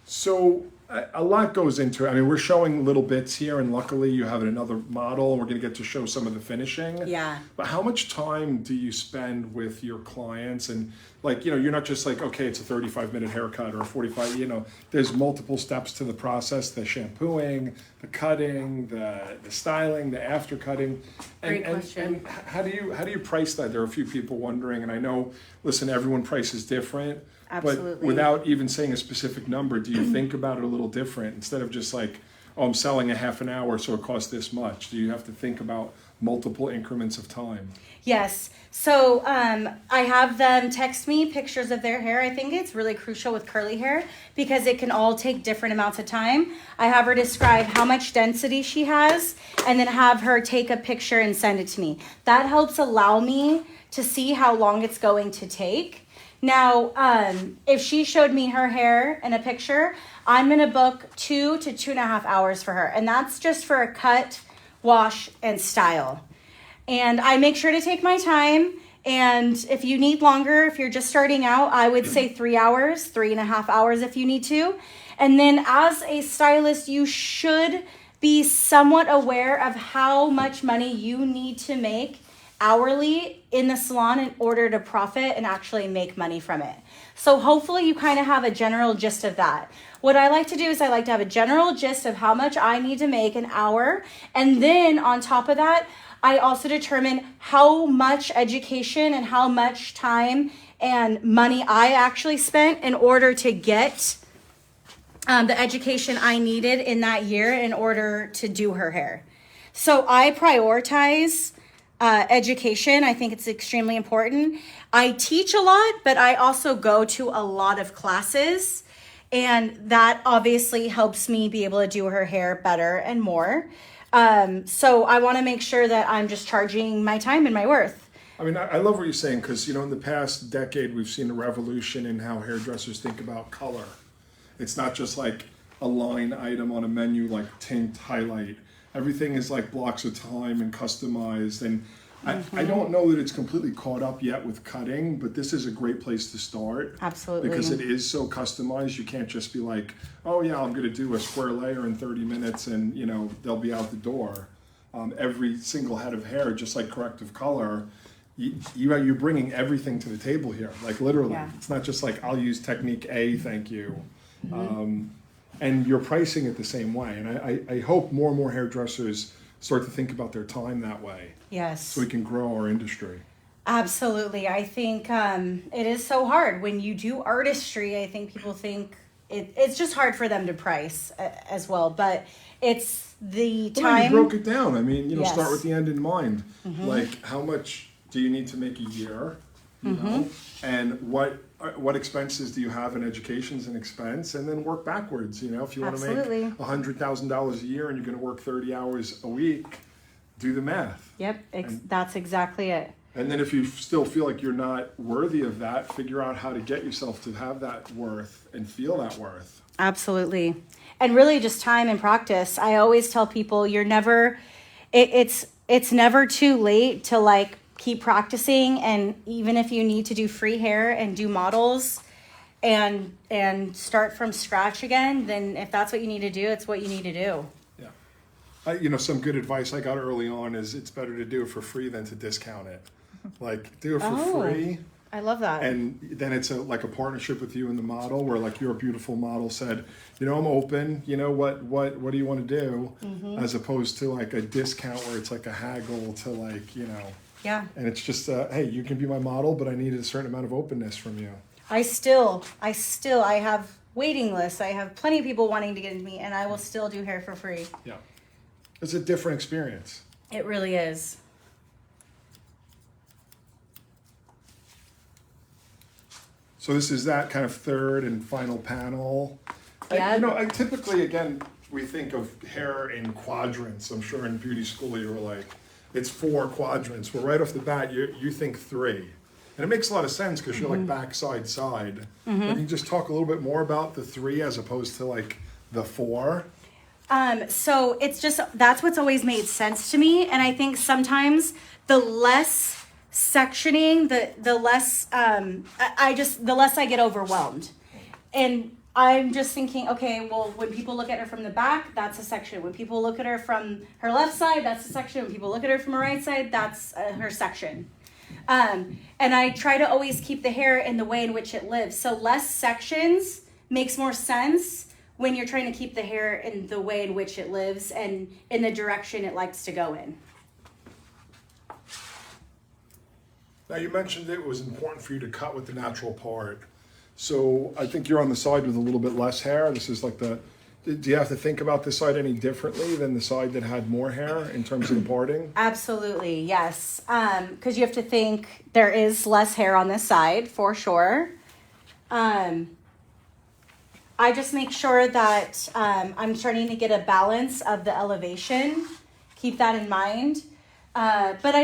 So a lot goes into it. I mean, we're showing little bits here, and luckily you have another model, and we're going to get to show some of the finishing. Yeah. But how much time do you spend with your clients? And like, you know, you're not just like, okay, it's a 35-minute haircut or a 45, you know, there's multiple steps to the process, the shampooing, the cutting, the styling, the after cutting. Great question. And how do you price that? There are a few people wondering, and I know, listen, everyone prices different. Absolutely. But without even saying a specific number, do you think about it a little different? Instead of just like, oh, I'm selling a half an hour, so it costs this much. Do you have to think about multiple increments of time? Yes. So I have them text me pictures of their hair. I think it's really crucial with curly hair because it can all take different amounts of time. I have her describe how much density she has and then have her take a picture and send it to me. That helps allow me to see how long it's going to take. Now, if she showed me her hair in a picture, I'm going to book 2 to 2.5 hours for her. And that's just for a cut, wash, and style. And I make sure to take my time. And if you need longer, if you're just starting out, I would say 3 hours, 3.5 hours if you need to. And then as a stylist, you should be somewhat aware of how much money you need to make hourly in the salon in order to profit and actually make money from it. So hopefully you kind of have a general gist of that. What I like to do is I like to have a general gist of how much I need to make an hour. And then on top of that, I also determine how much education and how much time and money I actually spent in order to get the education I needed in that year in order to do her hair. So I prioritize education. I think it's extremely important. I teach a lot, but I also go to a lot of classes, and that obviously helps me be able to do her hair better and more. So I want to make sure that I'm just charging my time and my worth. I mean, I love what you're saying because, you know, in the past decade, we've seen a revolution in how hairdressers think about color. It's not just like a line item on a menu like tint, highlight. Everything is like blocks of time and customized. And I don't know that it's completely caught up yet with cutting, but this is a great place to start. Absolutely. Because it is so customized. You can't just be like, oh yeah, I'm going to do a square layer in 30 minutes and, you know, they'll be out the door. Every single head of hair, just like corrective color, you're bringing everything to the table here. Like literally. Yeah. It's not just like, I'll use technique A, thank you. And you're pricing it the same way. And I hope more and more hairdressers start to think about their time that way. Yes. So we can grow our industry. Absolutely. I think it is so hard. When you do artistry, I think people think it's just hard for them to price as well. But it's the time. Well, you broke it down. I mean, you know, Yes. start with the end in mind. Like, how much do you need to make a year? You know? And what expenses do you have in education as an expense, and then work backwards. You know, if you want to make Absolutely. $100,000 a year and you're going to work 30 hours a week, do the math. Yep, that's exactly it. And then if you still feel like you're not worthy of that, figure out how to get yourself to have that worth and feel that worth. Absolutely. And really just time and practice. I always tell people it's never too late to like keep practicing, and even if you need to do free hair and do models and start from scratch again, then if that's what you need to do, it's what you need to do. Yeah. You know, some good advice I got early on is it's better to do it for free than to discount it. Like, do it for free. I love that. And then it's like a partnership with you and the model, where like your beautiful model said, you know, I'm open, you know, what do you want to do? As opposed to like a discount where it's like a haggle to like, you know. Yeah. And it's just, hey, you can be my model, but I needed a certain amount of openness from you. I have waiting lists. I have plenty of people wanting to get into me, and I will still do hair for free. Yeah. It's a different experience. It really is. So this is that kind of third and final panel. Yeah. You know, I typically, again, we think of hair in quadrants. I'm sure in beauty school you were like, it's 4 quadrants. Well, right off the bat, you think 3. And it makes a lot of sense because you're like back, side, side. Can you just talk a little bit more about the 3 as opposed to like the 4? So it's just, that's what's always made sense to me. And I think sometimes the less sectioning, the less, the less I get overwhelmed. And I'm just thinking, okay, well, when people look at her from the back, that's a section. When people look at her from her left side, that's a section. When people look at her from her right side, that's her section. And I try to always keep the hair in the way in which it lives. So less sections makes more sense when you're trying to keep the hair in the way in which it lives and in the direction it likes to go in. Now you mentioned it was important for you to cut with the natural part. So I think you're on the side with a little bit less hair. This is like do you have to think about this side any differently than the side that had more hair in terms of the parting? Absolutely, yes. Because you have to think there is less hair on this side for sure. I just make sure that I'm starting to get a balance of the elevation. Keep that in mind. But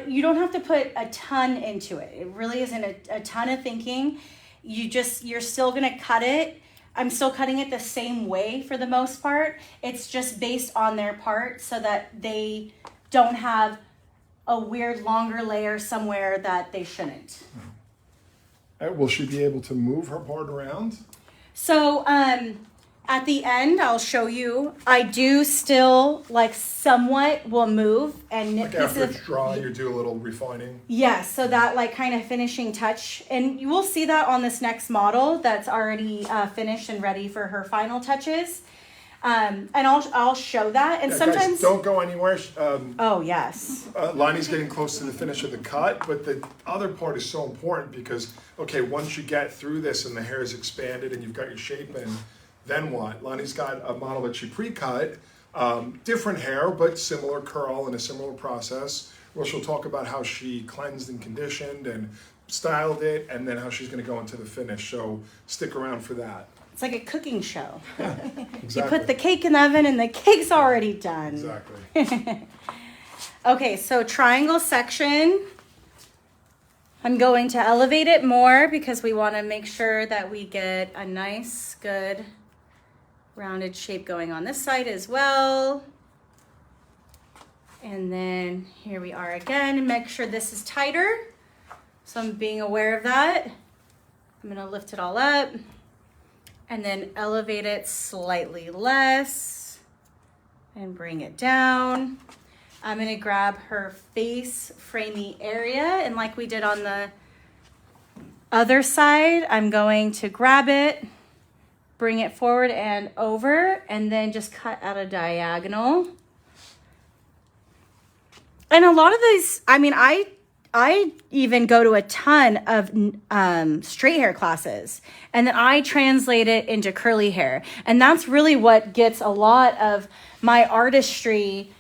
you don't have to put a ton into it. It really isn't a ton of thinking. You're still gonna cut it. I'm still cutting it the same way for the most part. It's just based on their part so that they don't have a weird longer layer somewhere that they shouldn't. Will she be able to move her part around? So at the end, I'll show you. I do still like somewhat will move and Like after it's dry, you do a little refining? Yeah, so that like kind of finishing touch. And you will see that on this next model that's already finished and ready for her final touches. And I'll show that. And sometimes... Guys, don't go anywhere. Oh, yes. Lonnie's getting close to the finish of the cut, but the other part is so important because, okay, once you get through this and the hair is expanded and you've got your shape in, then what? Lonnie's got a model that she pre-cut, different hair, but similar curl and a similar process, where she'll talk about how she cleansed and conditioned and styled it, and then how she's going to go into the finish. So stick around for that. It's like a cooking show. Yeah, exactly. You put the cake in the oven and the cake's already done. Exactly. Okay, so triangle section. I'm going to elevate it more because we want to make sure that we get a nice, good, rounded shape going on this side as well. And then here we are again, and make sure this is tighter. So I'm being aware of that. I'm going to lift it all up and then elevate it slightly less and bring it down. I'm going to grab her face framey area, and like we did on the other side, I'm going to grab it, bring it forward and over, and then just cut at a diagonal. And a lot of these, I mean, I even go to a ton of straight hair classes, and then I translate it into curly hair. And that's really what gets a lot of my artistry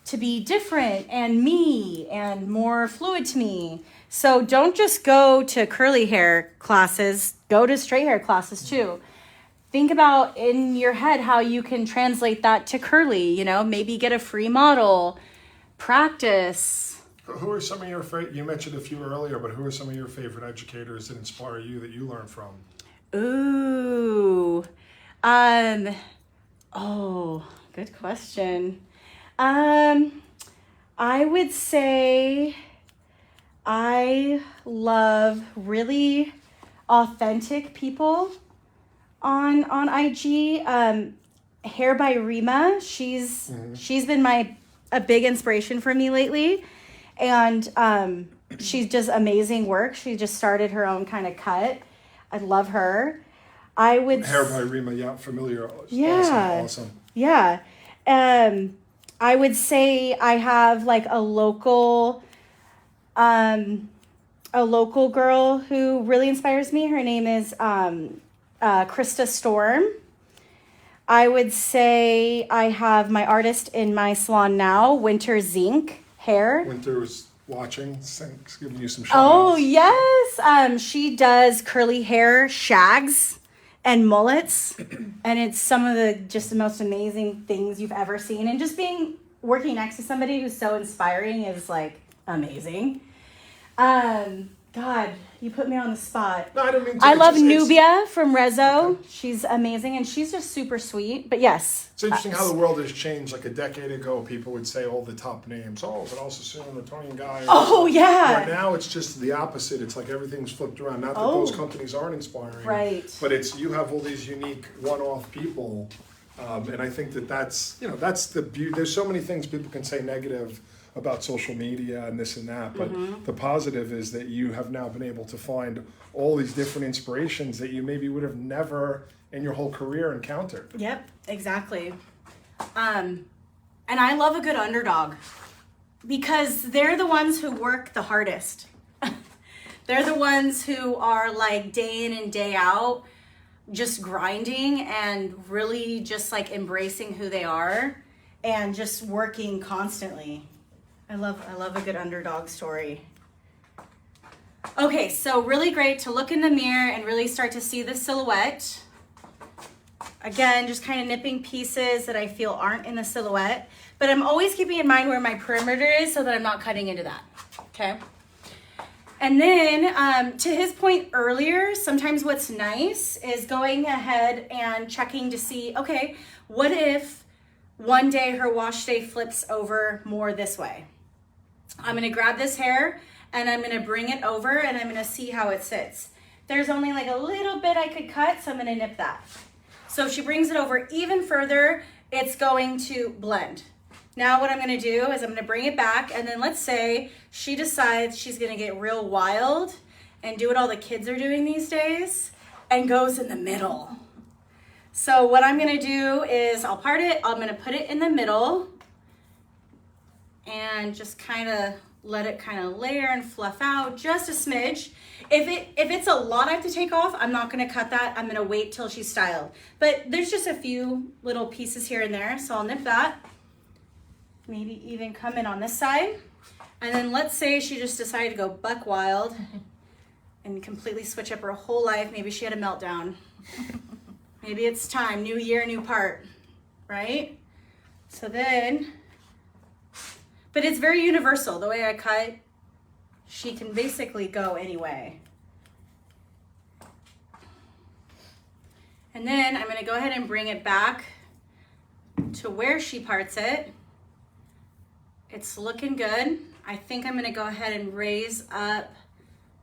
to be different and me and more fluid to me. So don't just go to curly hair classes, go to straight hair classes too. Think about in your head how you can translate that to curly, you know, maybe get a free model, practice. Who are some of your favorite, you mentioned a few earlier, but who are some of your favorite educators that inspire you, that you learn from? Ooh, oh, good question. I would say I love really authentic people on IG. Hair by Rima, she's been a big inspiration for me lately, and she does amazing work. She just started her own kind of cut. I love her. I would Hair by Rima, yeah, familiar. Yeah, awesome. Yeah. I would say I have like a local girl who really inspires me. Her name is Krista Storm. I would say I have my artist in my salon now, Winter Zinc Hair. Winter was watching, giving you some shout Oh, outs. yes. She does curly hair, shags, and mullets. And it's some of the most amazing things you've ever seen. And just working next to somebody who's so inspiring is like amazing. God, you put me on the spot. No, I don't mean to. I love Nubia from Rezo. Okay. She's amazing, and she's just super sweet. But yes. It's interesting how the world has changed. Like a decade ago, people would say all the top names. Oh, but also soon the Tony guy. Oh, yeah. But now it's just the opposite. It's like everything's flipped around. Not that those companies aren't inspiring. Right. But it's, you have all these unique one-off people. And I think that's the beauty. There's so many things people can say negative about social media and this and that, but the positive is that you have now been able to find all these different inspirations that you maybe would have never in your whole career encountered. Yep, exactly. And I love a good underdog because they're the ones who work the hardest. They're the ones who are like day in and day out just grinding and really just like embracing who they are and just working constantly. I love a good underdog story. Okay, so really great to look in the mirror and really start to see the silhouette. Again, just kind of nipping pieces that I feel aren't in the silhouette, but I'm always keeping in mind where my perimeter is so that I'm not cutting into that, okay? And then to his point earlier, sometimes what's nice is going ahead and checking to see, okay, what if one day her wash day flips over more this way? I'm gonna grab this hair and I'm gonna bring it over and I'm gonna see how it sits. There's only like a little bit I could cut, so I'm gonna nip that. So if she brings it over even further, it's going to blend. Now what I'm gonna do is I'm gonna bring it back, and then let's say she decides she's gonna get real wild and do what all the kids are doing these days and goes in the middle. So what I'm gonna do is I'll part it, I'm gonna put it in the middle and just kind of let it kind of layer and fluff out just a smidge. If it's a lot I have to take off, I'm not gonna cut that. I'm gonna wait till she's styled. But there's just a few little pieces here and there, so I'll nip that. Maybe even come in on this side. And then let's say she just decided to go buck wild and completely switch up her whole life. Maybe she had a meltdown. Maybe it's time, new year, new part, right? So then, but it's very universal. The way I cut, she can basically go anyway. And then I'm gonna go ahead and bring it back to where she parts it. It's looking good. I think I'm gonna go ahead and raise up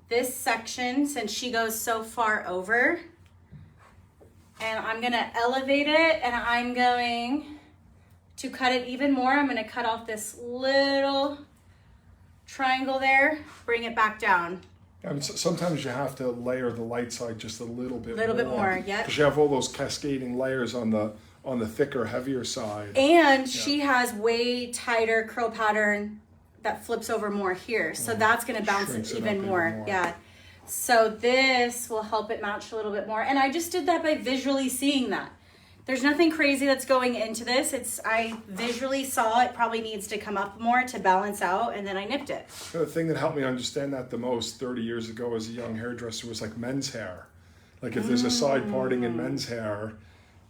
this section since she goes so far over. And I'm gonna elevate it and I'm going to cut it even more. I'm gonna cut off this little triangle there, bring it back down. I mean, sometimes you have to layer the light side just a little bit more, yeah. Because you have all those cascading layers on the thicker, heavier side. And she has way tighter curl pattern that flips over more here. So that's gonna bounce it even more. Yeah. So this will help it match a little bit more. And I just did that by visually seeing that. There's nothing crazy that's going into this. I visually saw it probably needs to come up more to balance out, and then I nipped it. The thing that helped me understand that the most 30 years ago as a young hairdresser was like men's hair. Like if there's a side parting in men's hair,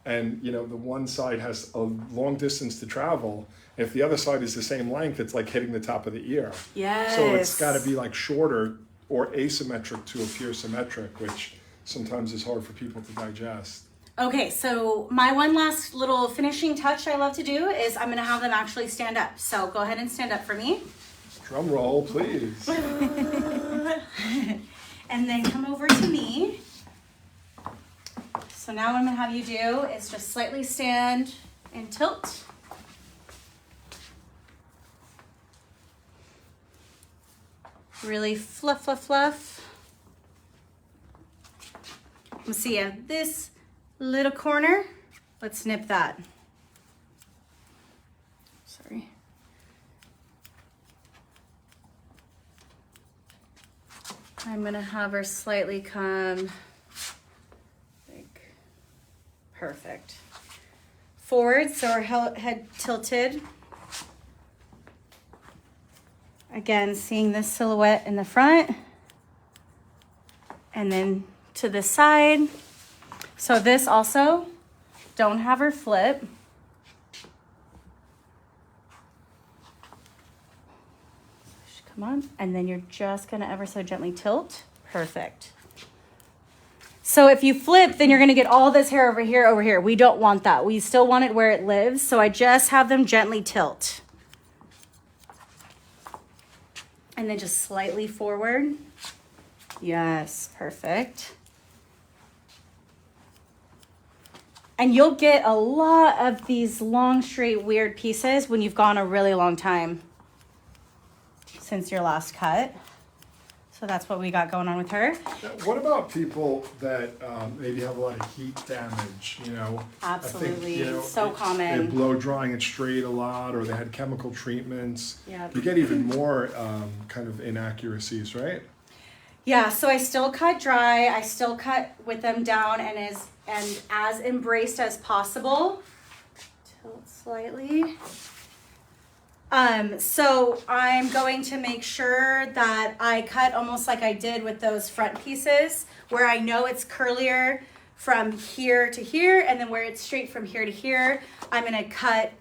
and the one side has a long distance to travel, if the other side is the same length, it's like hitting the top of the ear. Yes. So it's got to be like shorter or asymmetric to appear symmetric, which sometimes is hard for people to digest. Okay, so my one last little finishing touch I love to do is I'm gonna have them actually stand up. So go ahead and stand up for me. Drum roll, please. And then come over to me. So now what I'm gonna have you do is just slightly stand and tilt. Really fluff, fluff, fluff. Let's see, this little corner, let's nip that. Sorry. I'm gonna have her slightly come, like, perfect. Forward, so her head tilted. Again, seeing this silhouette in the front. And then to the side. So this also, don't have her flip. She come Come on. And then you're just gonna ever so gently tilt. Perfect. So if you flip, then you're gonna get all this hair over here, over here. We don't want that. We still want it where it lives. So I just have them gently tilt. And then just slightly forward. Yes, perfect. And you'll get a lot of these long, straight, weird pieces when you've gone a really long time since your last cut. So that's what we got going on with her. What about people that maybe have a lot of heat damage, you know? Absolutely, I think, you know, so common. They blow drying it straight a lot, or they had chemical treatments. Yep. You get even more kind of inaccuracies, right? Yeah, so I still cut dry. I still cut with them down and as embraced as possible. Tilt slightly. So I'm going to make sure that I cut almost like I did with those front pieces, where I know it's curlier from here to here, and then where it's straight from here to here, I'm gonna cut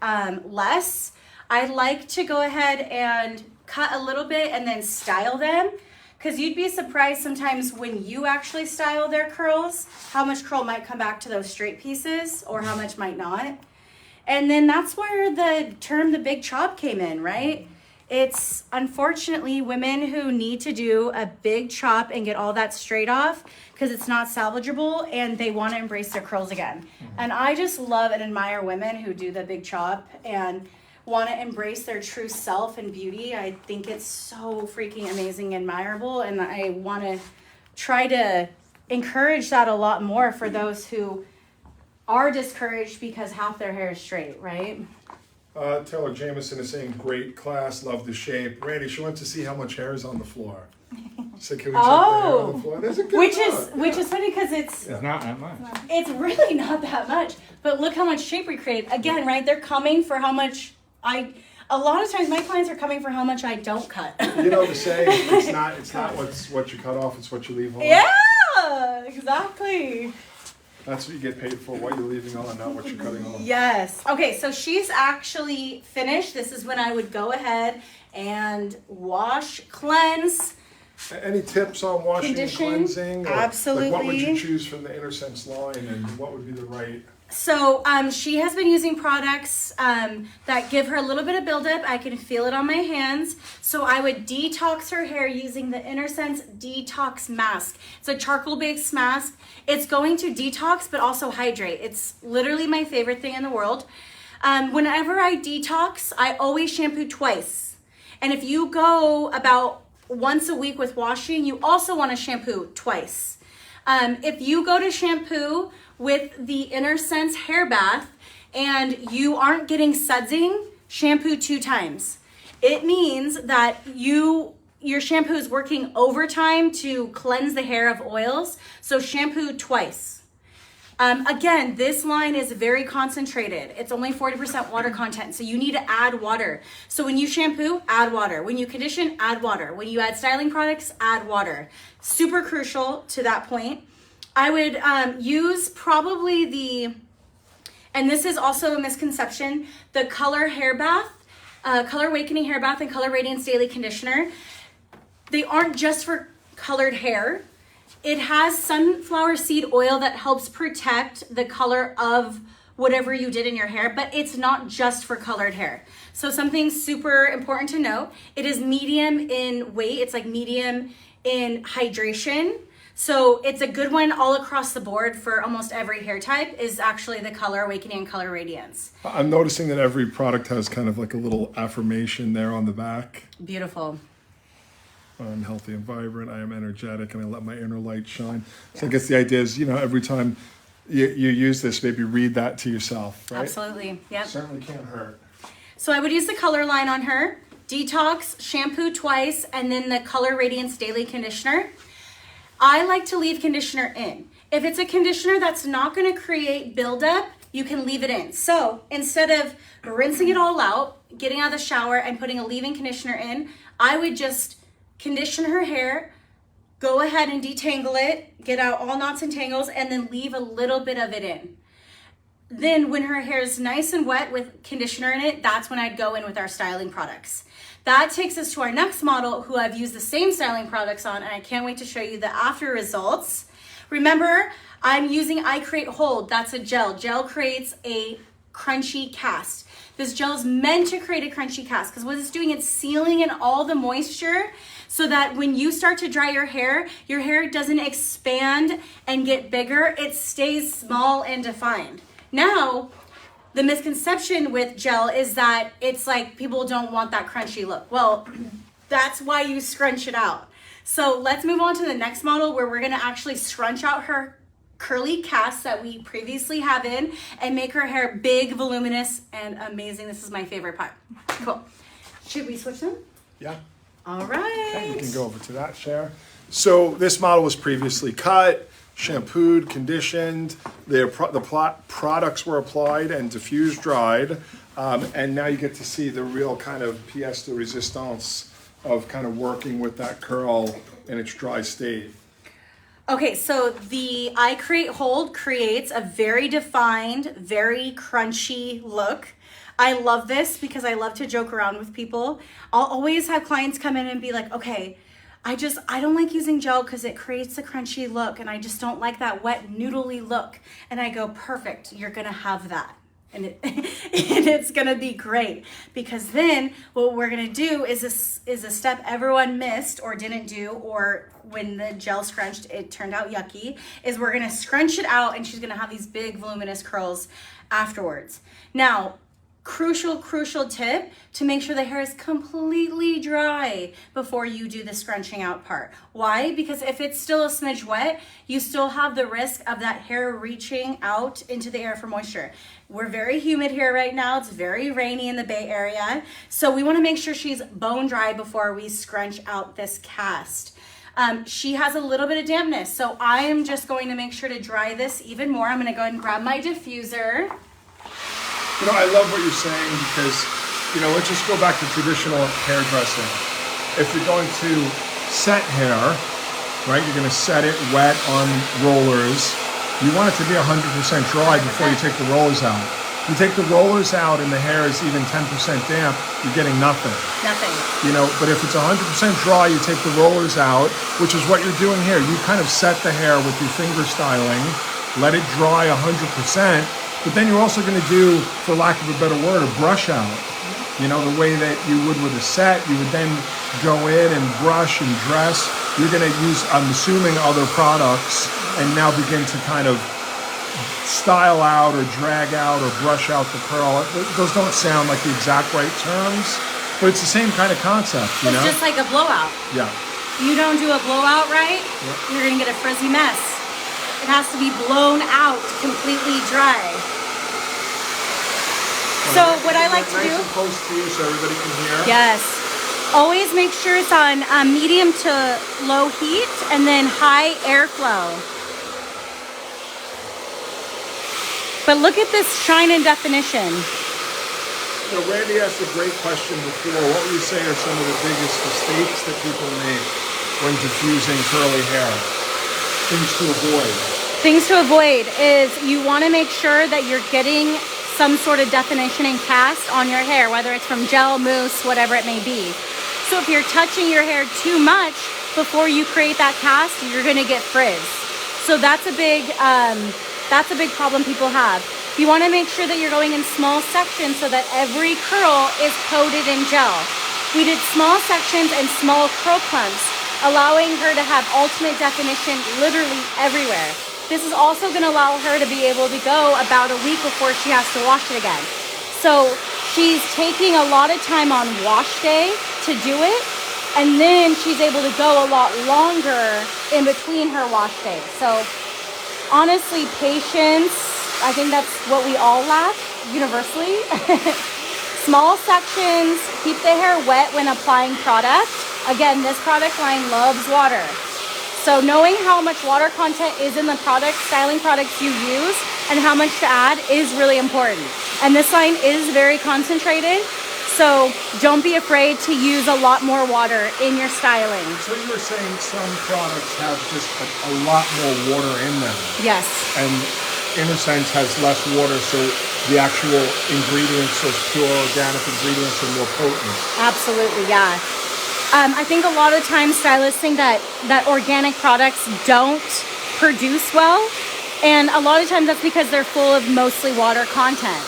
less. I like to go ahead and cut a little bit and then style them, because you'd be surprised sometimes when you actually style their curls, how much curl might come back to those straight pieces or how much might not. And then that's where the term the big chop came in, right? It's unfortunately women who need to do a big chop and get all that straight off because it's not salvageable and they want to embrace their curls again. And I just love and admire women who do the big chop and want to embrace their true self and beauty. I think it's so freaking amazing and admirable, and I want to try to encourage that a lot more for those who are discouraged because half their hair is straight, right? Taylor Jameson is saying, great class, love the shape. Randy, she wants to see how much hair is on the floor. So can we check the hair on the floor? There's a good which is funny because it's not that much. It's really not that much, but look how much shape we created. Again, right? They're coming for how much a lot of times my clients are coming for how much I don't cut. You know the saying, it's not what you cut off, it's what you leave on. Yeah, exactly. That's what you get paid for, what you're leaving on, not what you're cutting off. Yes. Okay, so she's actually finished. This is when I would go ahead and wash, cleanse. Any tips on washing and cleansing? Or, absolutely. Like, what would you choose from the Inner Sense line, and what would be the right? So she has been using products that give her a little bit of buildup. I can feel it on my hands. So I would detox her hair using the Inner Sense Detox Mask. It's a charcoal-based mask. It's going to detox, but also hydrate. It's literally my favorite thing in the world. Whenever I detox, I always shampoo twice. And if you go about once a week with washing, you also want to shampoo twice. If you go to shampoo with the Inner Sense hair bath and you aren't getting sudsing, shampoo 2 times. It means that your shampoo is working overtime to cleanse the hair of oils, so shampoo twice. Again, this line is very concentrated. It's only 40% water content, so you need to add water. So when you shampoo, add water. When you condition, add water. When you add styling products, add water. Super crucial to that point. I would use probably and this is also a misconception, the Color Hair Bath, Color Awakening Hair Bath and Color Radiance Daily Conditioner. They aren't just for colored hair. It has sunflower seed oil that helps protect the color of whatever you did in your hair, but it's not just for colored hair. So something super important to note, it is medium in weight. It's like medium in hydration. So it's a good one all across the board for almost every hair type is actually the Color Awakening and Color Radiance. I'm noticing that every product has kind of like a little affirmation there on the back. Beautiful. I'm healthy and vibrant, I am energetic, and I let my inner light shine. So I guess the idea is, every time you use this, maybe read that to yourself, right? Absolutely, yep. Certainly can't hurt. So I would use the color line on her, detox, shampoo twice, and then the Color Radiance Daily Conditioner. I like to leave conditioner in. If it's a conditioner that's not gonna create buildup, you can leave it in. So instead of rinsing it all out, getting out of the shower and putting a leave-in conditioner in, I would just condition her hair, go ahead and detangle it, get out all knots and tangles, and then leave a little bit of it in. then when her hair is nice and wet with conditioner in it, that's when I'd go in with our styling products. That takes us to our next model who I've used the same styling products on, and I can't wait to show you the after results. Remember, I'm using I Create Hold. That's a gel. Gel creates a crunchy cast. This gel is meant to create a crunchy cast because what it's doing, it's sealing in all the moisture so that when you start to dry your hair doesn't expand and get bigger. It stays small and defined. Now, the misconception with gel is that it's like people don't want that crunchy look. Well, that's why you scrunch it out. So let's move on to the next model where we're gonna actually scrunch out her curly cast that we previously have in and make her hair big, voluminous, and amazing. This is my favorite part. Cool. Should we switch them? Yeah. All right. Okay, we can go over to that chair. So this model was previously cut, shampooed, conditioned, the products were applied and diffused, dried, and now you get to see the real kind of pièce de résistance of kind of working with that curl in its dry state. Okay, so the I Create Hold creates a very defined, very crunchy look. I love this because I love to joke around with people. I'll always have clients come in and be like, okay, I don't like using gel because it creates a crunchy look and I just don't like that wet noodly look. And I go, perfect, you're gonna have that. And, and it's gonna be great because then what we're gonna do is a step everyone missed or didn't do, or when the gel scrunched, it turned out yucky, is we're gonna scrunch it out and she's gonna have these big voluminous curls afterwards. Now, crucial tip to make sure the hair is completely dry before you do the scrunching out part. Why? Because if it's still a smidge wet, you still have the risk of that hair reaching out into the air for moisture. We're very humid here right now. It's very rainy in the Bay Area. So we want to make sure she's bone dry before we scrunch out this cast. She has a little bit of dampness, so I am just going to make sure to dry this even more. I'm going to go ahead and grab my diffuser. You know, I love what you're saying because, you know, let's just go back to traditional hairdressing. If you're going to set hair, right, you're going to set it wet on rollers. You want it to be 100% dry before you take the rollers out. You take the rollers out and the hair is even 10% damp, you're getting nothing. Nothing. You know, but if it's 100% dry, you take the rollers out, which is what you're doing here. You kind of set the hair with your finger styling, let it dry 100%. But then you're also going to do, for lack of a better word, a brush out. You know, the way that you would with a set, you would then go in and brush and dress. You're going to use, I'm assuming, other products and now begin to kind of style out or drag out or brush out the curl. Those don't sound like the exact right terms, but it's the same kind of concept, you know? It's just like a blowout. Yeah. You don't do a blowout right, you're going to get a frizzy mess. It has to be blown out, completely dry. So what I like to do... Nice and close to you so everybody can hear. Yes. Always make sure it's on medium to low heat and then high airflow. But look at this shine and definition. You know, Randy asked a great question before. What would you say are some of the biggest mistakes that people make when diffusing curly hair? Things to avoid. Things to avoid is you want to make sure that you're getting some sort of definition and cast on your hair, whether it's from gel, mousse, whatever it may be. So if you're touching your hair too much before you create that cast, you're going to get frizz. So that's a big problem people have. You want to make sure that you're going in small sections so that every curl is coated in gel. We did small sections and small curl clumps, allowing her to have ultimate definition literally everywhere. This is also going to allow her to be able to go about a week before she has to wash it again. So she's taking a lot of time on wash day to do it, and then she's able to go a lot longer in between her wash days. So honestly, patience, I think that's what we all lack universally. Small sections, keep the hair wet when applying product. Again, this product line loves water. So knowing how much water content is in the product, styling products you use, and how much to add is really important. And this line is very concentrated, so don't be afraid to use a lot more water in your styling. So you were saying some products have just a lot more water in them. Yes. And in a sense, has less water, so the actual ingredients, those pure organic ingredients, are more potent. Absolutely, yeah. I think a lot of times stylists think that organic products don't produce well, and a lot of times that's because they're full of mostly water content.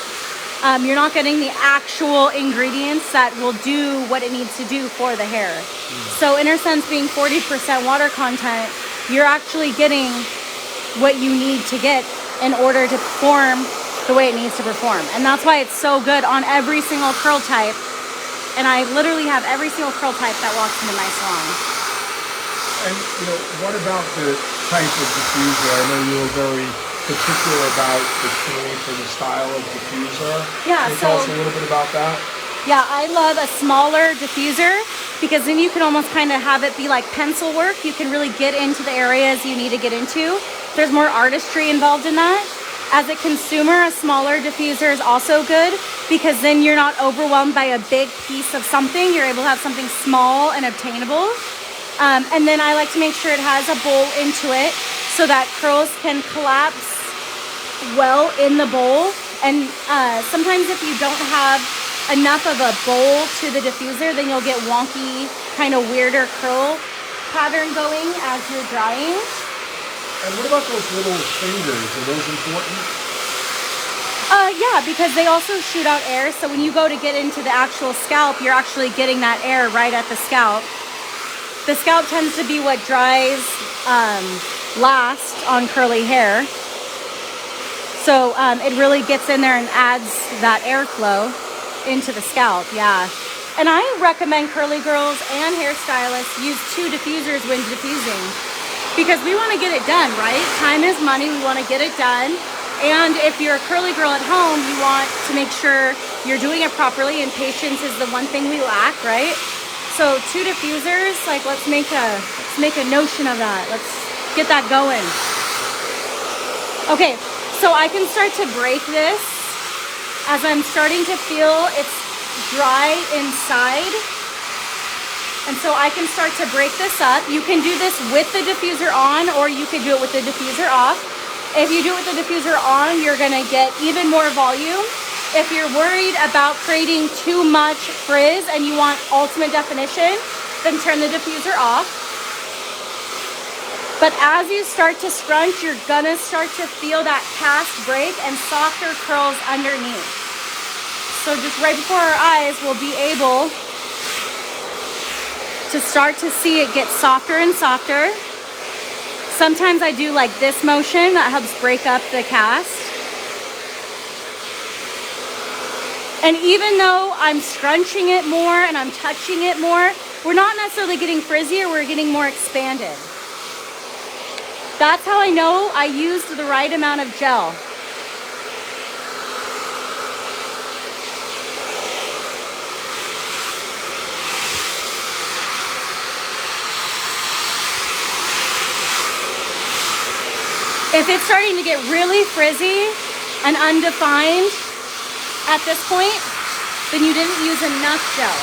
You're not getting the actual ingredients that will do what it needs to do for the hair. So in a sense, being 40% water content, you're actually getting what you need to get in order to perform the way it needs to perform. And that's why it's so good on every single curl type. And I literally have every single curl type that walks into my salon. And what about the type of diffuser? I know you were very particular about the shape or the style of diffuser. Yeah, Can you tell us a little bit about that? Yeah, I love a smaller diffuser because then you can almost kind of have it be like pencil work. You can really get into the areas you need to get into. There's more artistry involved in that. As a consumer, a smaller diffuser is also good because then you're not overwhelmed by a big piece of something. You're able to have something small and obtainable. And then I like to make sure it has a bowl into it so that curls can collapse well in the bowl. And sometimes if you don't have enough of a bowl to the diffuser, then you'll get wonky, kind of weirder curl pattern going as you're drying. And what about those little fingers? Are those important? Yeah, because they also shoot out air. So when you go to get into the actual scalp, you're actually getting that air right at the scalp. The scalp tends to be what dries last on curly hair. So it really gets in there and adds that airflow into the scalp, yeah. And I recommend curly girls and hairstylists use 2 diffusers when diffusing because we want to get it done, right? Time is money, we want to get it done. And if you're a curly girl at home, you want to make sure you're doing it properly, and patience is the one thing we lack, right? So 2 diffusers, like let's make a notion of that. Let's get that going. Okay, so I can start to break this as I'm starting to feel it's dry inside. And so I can start to break this up. You can do this with the diffuser on, or you could do it with the diffuser off. If you do it with the diffuser on, you're gonna get even more volume. If you're worried about creating too much frizz and you want ultimate definition, then turn the diffuser off. But as you start to scrunch, you're gonna start to feel that cast break and softer curls underneath. So just right before our eyes, we'll be able to start to see it get softer and softer. Sometimes I do like this motion that helps break up the cast. And even though I'm scrunching it more and I'm touching it more, we're not necessarily getting frizzier, we're getting more expanded. That's how I know I used the right amount of gel. If it's starting to get really frizzy and undefined at this point, then you didn't use enough gel.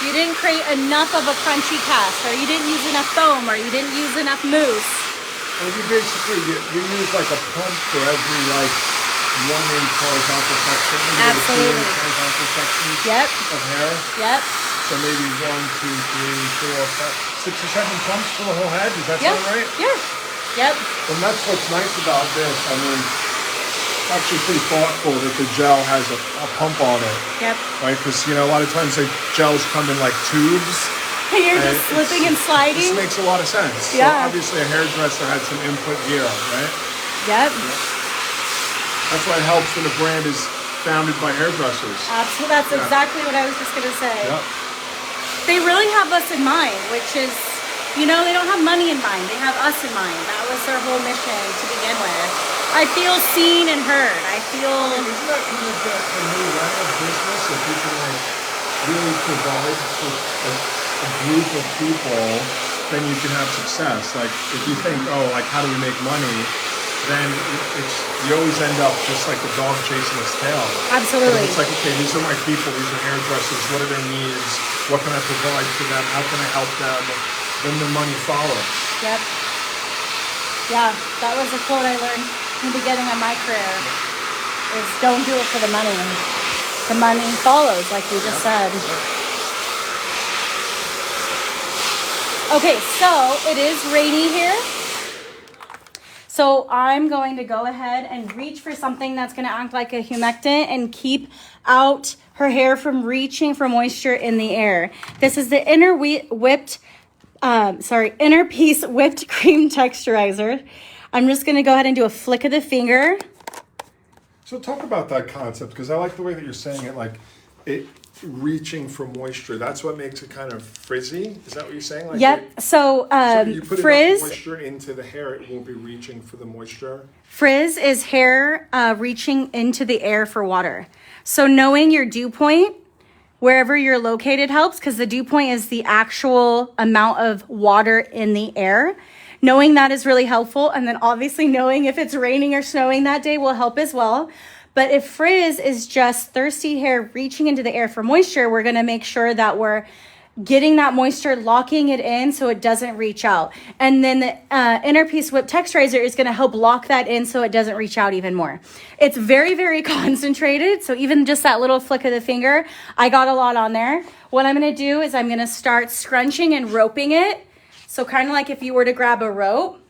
You didn't create enough of a crunchy cast, or you didn't use enough foam, or you didn't use enough mousse. Well, you basically, you use like a pump for every 1 inch horizontal section. Absolutely. 2 inch horizontal sections Yep. of hair. Yep. So maybe 1, 2, 3, 4, 5, 6 or 7 pumps for the whole head. Does that Yep. sound right? Yeah. Yep. And that's what's nice about this. I mean, it's actually pretty thoughtful that the gel has a pump on it. Yep. Right? Because, a lot of times the gels come in like tubes. And you're just slipping and sliding. This makes a lot of sense. Yeah. So obviously a hairdresser had some input here, right? Yep. That's why it helps when a brand is founded by hairdressers. Absolutely. That's exactly what I was just going to say. Yep. They really have us in mind, which is, they don't have money in mind. They have us in mind. That was their whole mission to begin with. I feel seen and heard. I feel... Isn't that kind of the new line of business? If you can really provide for a group of people, then you can have success. Like if you think, how do we make money? Then you always end up just like the dog chasing its tail. Absolutely. But it's like, okay, these are my people. These are hairdressers. What are their needs? What can I provide for them? How can I help them? Then the money follows. Yep. Yeah, that was a quote I learned in the beginning of my career is don't do it for the money. The money follows, like we just said. Okay, so it is rainy here. So I'm going to go ahead and reach for something that's going to act like a humectant and keep out her hair from reaching for moisture in the air. This is the inner piece whipped cream texturizer. I'm just going to go ahead and do a flick of the finger. So talk about that concept, because I like the way that you're saying it, like it reaching for moisture. That's what makes it kind of frizzy. Is that what you're saying? Like Yep. So you put frizz, enough moisture into the hair, it won't be reaching for the moisture. Frizz is hair reaching into the air for water. So knowing your dew point, wherever you're located, helps, because the dew point is the actual amount of water in the air. Knowing that is really helpful. And then obviously knowing if it's raining or snowing that day will help as well. But if frizz is just thirsty hair reaching into the air for moisture, we're going to make sure that we're getting that moisture, locking it in so it doesn't reach out. And then the inner piece whip texturizer is going to help lock that in so it doesn't reach out even more. It's very, very concentrated. So even just that little flick of the finger, I got a lot on there. What I'm going to do is I'm going to start scrunching and roping it. So kind of like if you were to grab a rope,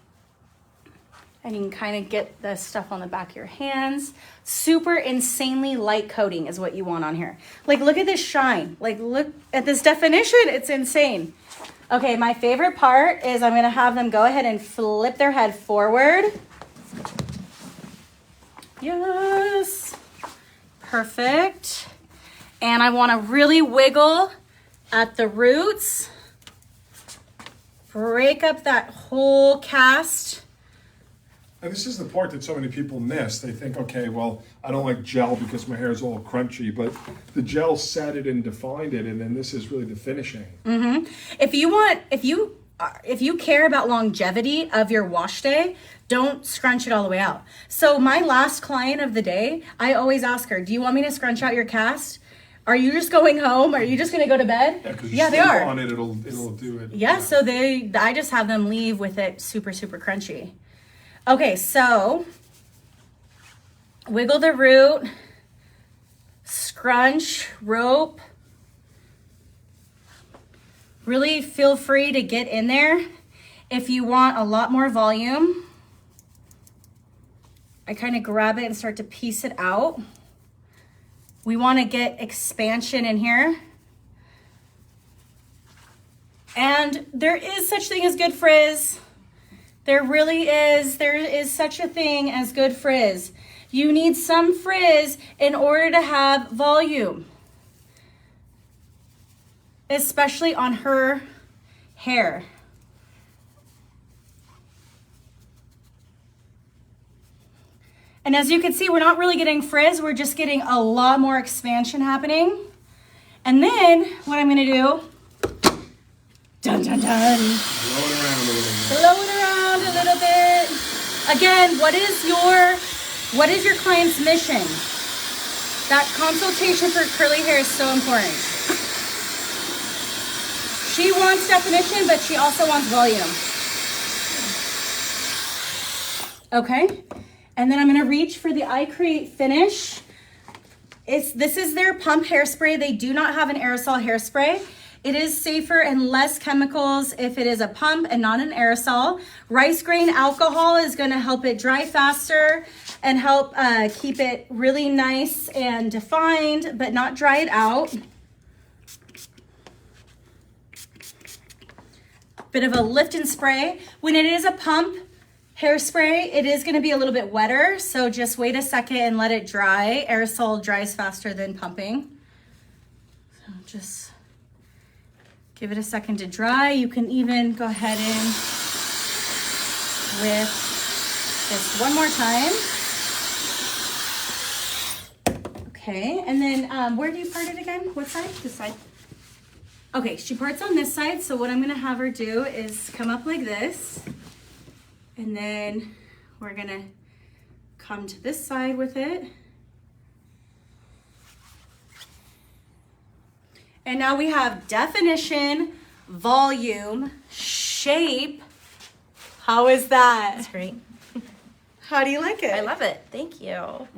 and you can kind of get the stuff on the back of your hands. Super insanely light coating is what you want on here. Like, look at this shine. Like, look at this definition. It's insane. Okay, my favorite part is I'm going to have them go ahead and flip their head forward. Yes. Perfect. And I want to really wiggle at the roots. Break up that whole cast. And this is the part that so many people miss. They think, okay, well, I don't like gel because my hair is all crunchy, but the gel set it and defined it, and then this is really the finishing. Mm-hmm. If you care about longevity of your wash day, don't scrunch it all the way out. So my last client of the day, I always ask her, do you want me to scrunch out your cast? Are you just going home? Are you just going to go to bed? Yeah, they are. On it, it'll do it. Yeah, so I just have them leave with it super, super crunchy. Okay, so wiggle the root, scrunch, rope. Really feel free to get in there. If you want a lot more volume, I kind of grab it and start to piece it out. We want to get expansion in here. And there is such thing as good frizz. There really is. There is such a thing as good frizz. You need some frizz in order to have volume, especially on her hair. And as you can see, we're not really getting frizz. We're just getting a lot more expansion happening. And then what I'm going to do, dun, dun, dun. Blow it around a little bit. Blow it around a little bit. Again, what is your client's mission? That consultation for curly hair is so important. She wants definition, but she also wants volume. Okay. And then I'm going to reach for the I Create Finish. This is their pump hairspray. They do not have an aerosol hairspray. It is safer and less chemicals if it is a pump and not an aerosol. Rice grain alcohol is going to help it dry faster and help keep it really nice and defined, but not dry it out. Bit of a lift and spray. When it is a pump hairspray, it is going to be a little bit wetter, so just wait a second and let it dry. Aerosol dries faster than pumping. So just give it a second to dry. You can even go ahead and with this one more time. Okay, and then where do you part it again? What side? This side. Okay, she parts on this side, so what I'm going to have her do is come up like this. And then we're gonna come to this side with it. And now we have definition, volume, shape. How is that? That's great. How do you like it? I love it. Thank you.